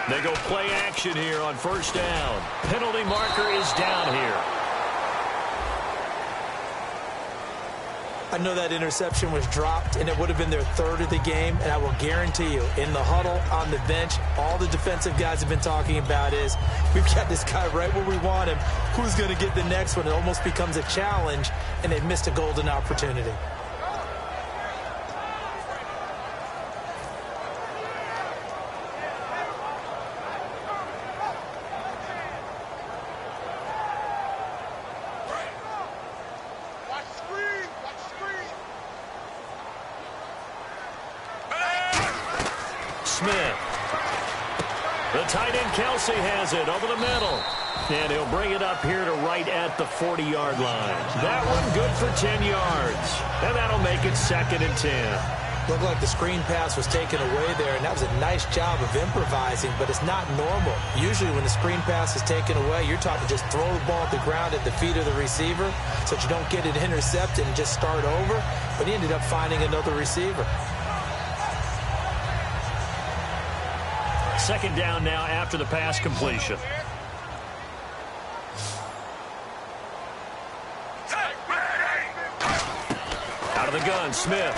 They go play action here on 1st down. Penalty marker is down here. I know that interception was dropped, and it would have been their 3rd of the game, and I will guarantee you, in the huddle, on the bench, all the defensive guys have been talking about is, we've got this guy right where we want him. Who's going to get the next one? It almost becomes a challenge, and they've missed a golden opportunity. Smith. The tight end Kelsey has it over the middle. And he'll bring it up here to right at the 40-yard line. That one good for 10 yards. And that'll make it 2nd and 10. Looked like the screen pass was taken away there, and that was a nice job of improvising, but it's not normal. Usually when the screen pass is taken away, you're taught to just throw the ball at the ground at the feet of the receiver so that you don't get it intercepted and just start over. But he ended up finding another receiver. 2nd down now after the pass completion. Out of the gun, Smith.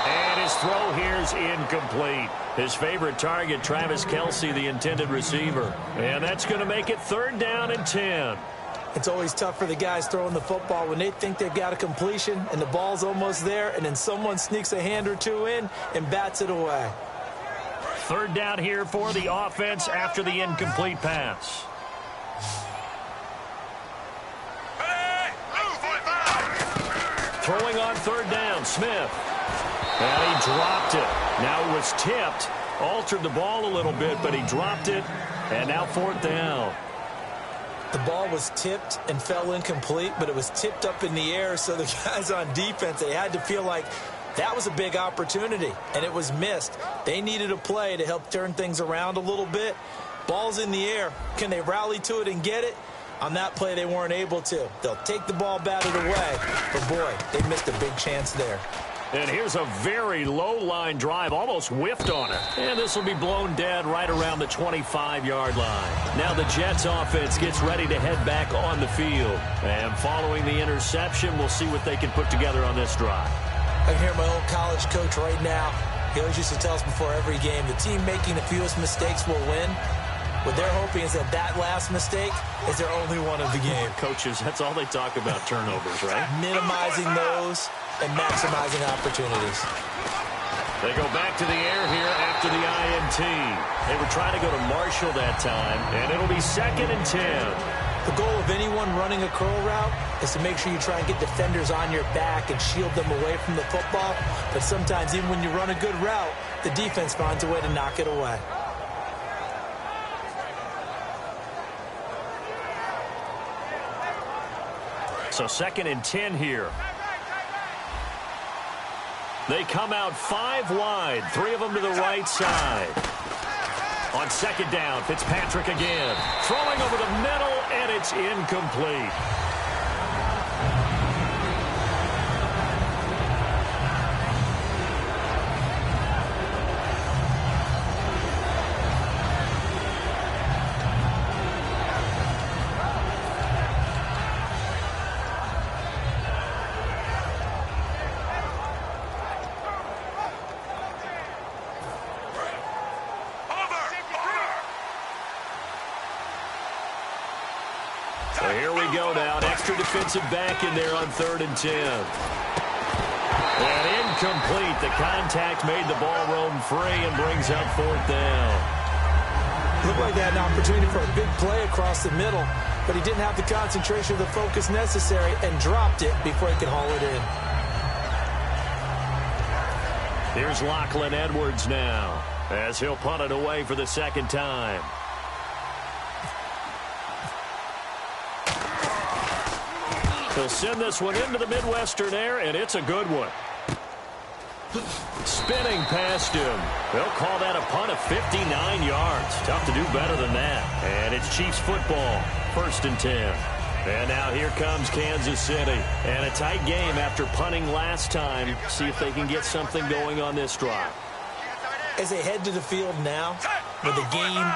And his throw here's incomplete. His favorite target, Travis Kelce, the intended receiver. And that's going to make it 3rd down and 10. It's always tough for the guys throwing the football when they think they've got a completion and the ball's almost there, and then someone sneaks a hand or two in and bats it away. 3rd down here for the offense after the incomplete pass. Throwing on 3rd down, Smith. And he dropped it. Now it was tipped. Altered the ball a little bit, but he dropped it. And now 4th down. The ball was tipped and fell incomplete, but it was tipped up in the air, so the guys on defense, they had to feel like that was a big opportunity, and it was missed. They needed a play to help turn things around a little bit. Ball's in the air. Can they rally to it and get it? On that play, they weren't able to. They'll take the ball batted away, but boy, they missed a big chance there. And here's a very low-line drive, almost whiffed on it. And this will be blown dead right around the 25-yard line. Now the Jets offense gets ready to head back on the field. And following the interception, we'll see what they can put together on this drive. I can hear my old college coach right now. He always used to tell us before every game, the team making the fewest mistakes will win. What they're hoping is that that last mistake is their only one of the game. Coaches, that's all they talk about, turnovers, right? Minimizing those and maximizing opportunities. They go back to the air here after the INT. They were trying to go to Marshall that time, and it'll be 2nd and 10. The goal of anyone running a curl route is to make sure you try and get defenders on your back and shield them away from the football. But sometimes even when you run a good route, the defense finds a way to knock it away. So 2nd and 10 here. They come out 5 wide, 3 of them to the right side. On 2nd down, Fitzpatrick again. Throwing over the middle, and it's incomplete. extra defensive back in there on 3rd and 10. And incomplete. The contact made the ball roam free and brings up 4th down. Looked like they had an opportunity for a big play across the middle, but he didn't have the concentration or the focus necessary and dropped it before he could haul it in. Here's Lachlan Edwards now as he'll punt it away for the 2nd time. He'll send this one into the Midwestern air, and it's a good one. Spinning past him. They'll call that a punt of 59 yards. Tough to do better than that. And it's Chiefs football, 1st and 10. And now here comes Kansas City. And a tight game after punting last time. See if they can get something going on this drive. As they head to the field now, with the game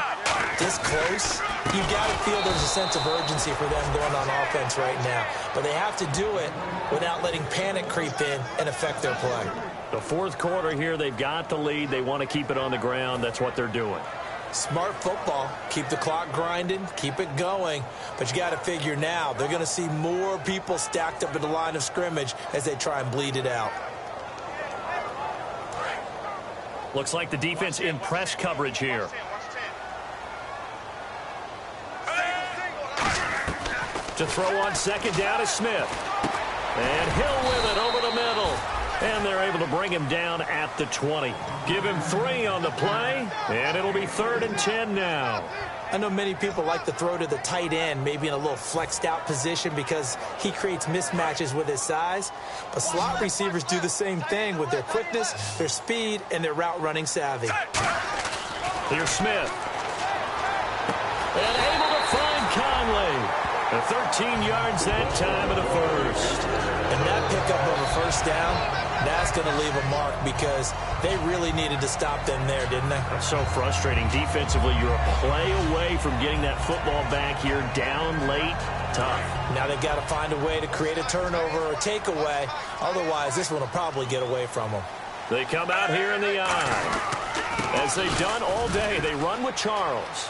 this close, you've got to feel there's a sense of urgency for them going on offense right now. But they have to do it without letting panic creep in and affect their play. The 4th quarter here, they've got the lead. They want to keep it on the ground. That's what they're doing. Smart football. Keep the clock grinding. Keep it going. But you got to figure now, they're going to see more people stacked up at the line of scrimmage as they try and bleed it out. Looks like the defense in press coverage here. To throw on 2nd down is Smith. And Hill with it over the middle. And they're able to bring him down at the 20. Give him 3 on the play, and it'll be 3rd and 10 now. I know many people like to throw to the tight end, maybe in a little flexed out position because he creates mismatches with his size. But slot receivers do the same thing with their quickness, their speed, and their route running savvy. Here's Smith. And able to find Conley. 13 yards that time and a 1st. And that pickup of a 1st down, that's going to leave a mark because they really needed to stop them there, didn't they? That's so frustrating. Defensively, you're a play away from getting that football back here down late. Tough. Now they've got to find a way to create a turnover or a takeaway. Otherwise, this one will probably get away from them. They come out here in the eye. As they've done all day, they run with Charles.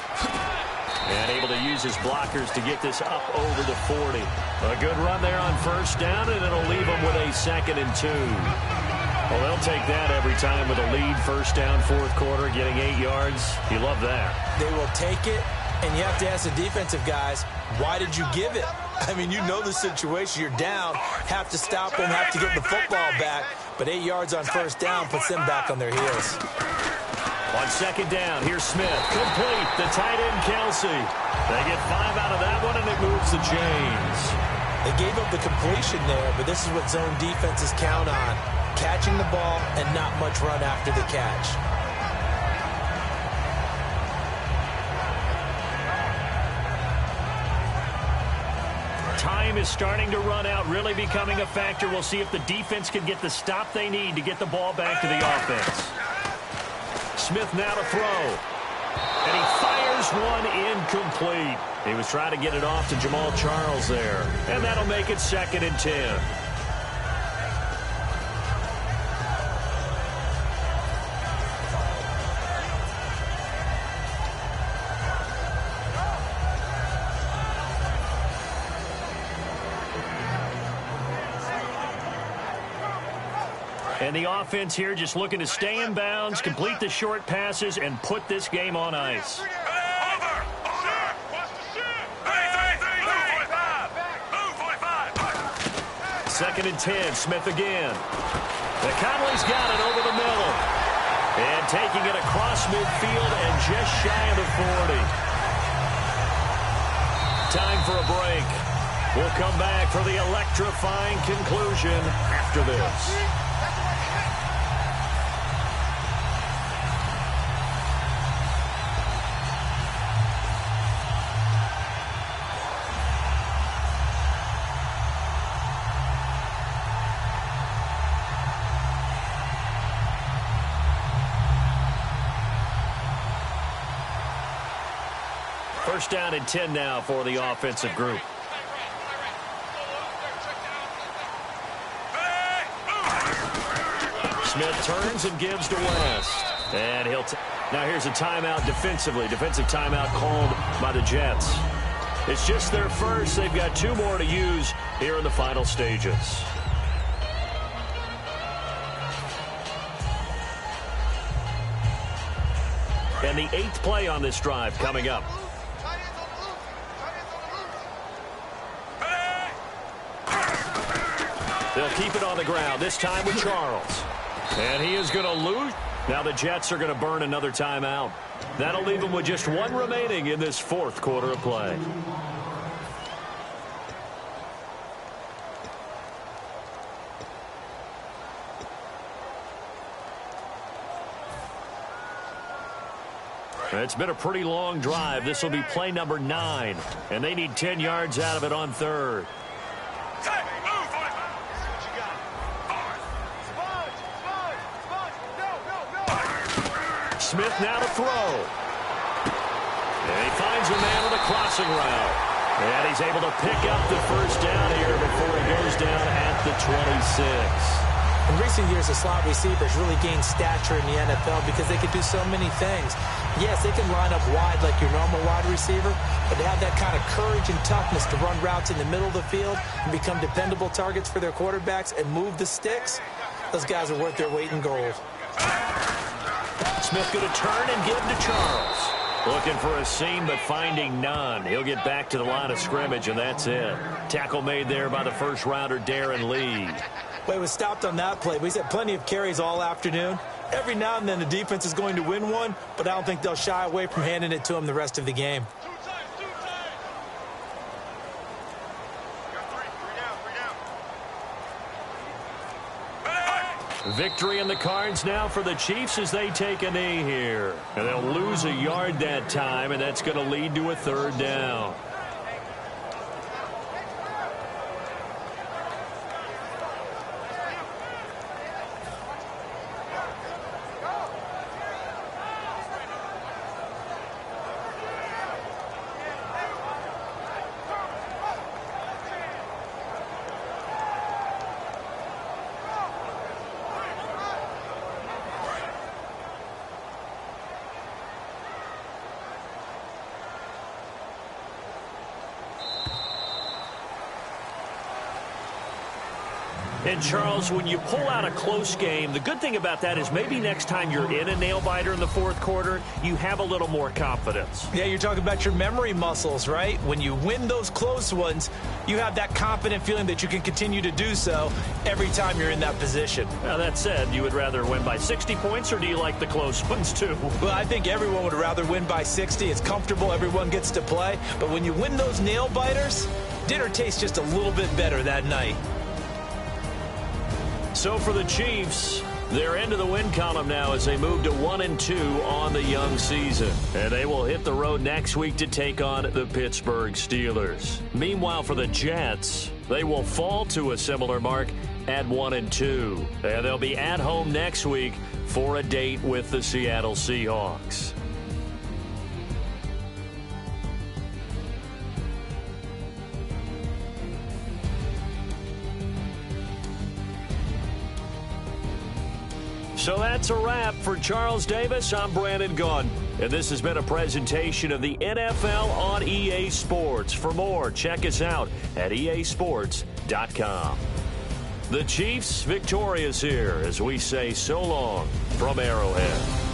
And able to use his blockers to get this up over the 40. A good run there on 1st down, and it'll leave them with a 2nd and 2. Well, they'll take that every time with a lead. 1st down, 4th quarter, getting 8 yards. You love that. They will take it, and you have to ask the defensive guys, why did you give it? I mean, you know the situation. You're down, have to stop them, have to get the football back. But 8 yards on 1st down puts them back on their heels. On 2nd down, here's Smith. Complete. The tight end, Kelsey. They get 5 out of that one, and it moves the chains. They gave up the completion there, but this is what zone defenses count on. Catching the ball and not much run after the catch. Time is starting to run out, really becoming a factor. We'll see if the defense can get the stop they need to get the ball back to the offense. Smith now to throw. And he fires one incomplete. He was trying to get it off to Jamal Charles there. And that'll make it 2nd and 10. And the offense here just looking to stay in bounds, complete the short passes, and put this game on ice. Second and 10, Smith again. The Conley's got it over the middle. And taking it across midfield and just shy of the 40. Time for a break. We'll come back for the electrifying conclusion after this. First down and 10 now for the offensive group. Smith turns and gives to West. And now here's a timeout defensively. Defensive timeout called by the Jets. It's just their first. They've got 2 more to use here in the final stages. And the 8th play on this drive coming up. They'll keep it on the ground, this time with Charles. And he is going to lose. Now the Jets are going to burn another timeout. That'll leave them with just 1 remaining in this 4th quarter of play. It's been a pretty long drive. This will be play number 9. And they need 10 yards out of it on 3rd. Smith now to throw. And he finds a man with a crossing route. And he's able to pick up the first down here before he goes down at the 26. In recent years, the slot receivers really gained stature in the NFL because they can do so many things. Yes, they can line up wide like your normal wide receiver, but they have that kind of courage and toughness to run routes in the middle of the field and become dependable targets for their quarterbacks and move the sticks. Those guys are worth their weight in gold. Smith going to turn and give to Charles. Looking for a seam, but finding none. He'll get back to the line of scrimmage, and that's it. Tackle made there by the first-rounder, Darren Lee. Well, he was stopped on that play, but he's had plenty of carries all afternoon. Every now and then the defense is going to win one, but I don't think they'll shy away from handing it to him the rest of the game. Victory in the cards now for the Chiefs as they take a knee here. And they'll lose a yard that time, and that's going to lead to a 3rd down. And, Charles, when you pull out a close game, the good thing about that is maybe next time you're in a nail-biter in the 4th quarter, you have a little more confidence. Yeah, you're talking about your memory muscles, right? When you win those close ones, you have that confident feeling that you can continue to do so every time you're in that position. Now, that said, you would rather win by 60 points, or do you like the close ones, too? Well, I think everyone would rather win by 60. It's comfortable. Everyone gets to play. But when you win those nail-biters, dinner tastes just a little bit better that night. So for the Chiefs, they're into the win column now as they move to 1-2 on the young season. And they will hit the road next week to take on the Pittsburgh Steelers. Meanwhile, for the Jets, they will fall to a similar mark at 1-2. And they'll be at home next week for a date with the Seattle Seahawks. So that's a wrap for Charles Davis. I'm Brandon Gunn. And this has been a presentation of the NFL on EA Sports. For more, check us out at easports.com. The Chiefs victorious here as we say so long from Arrowhead.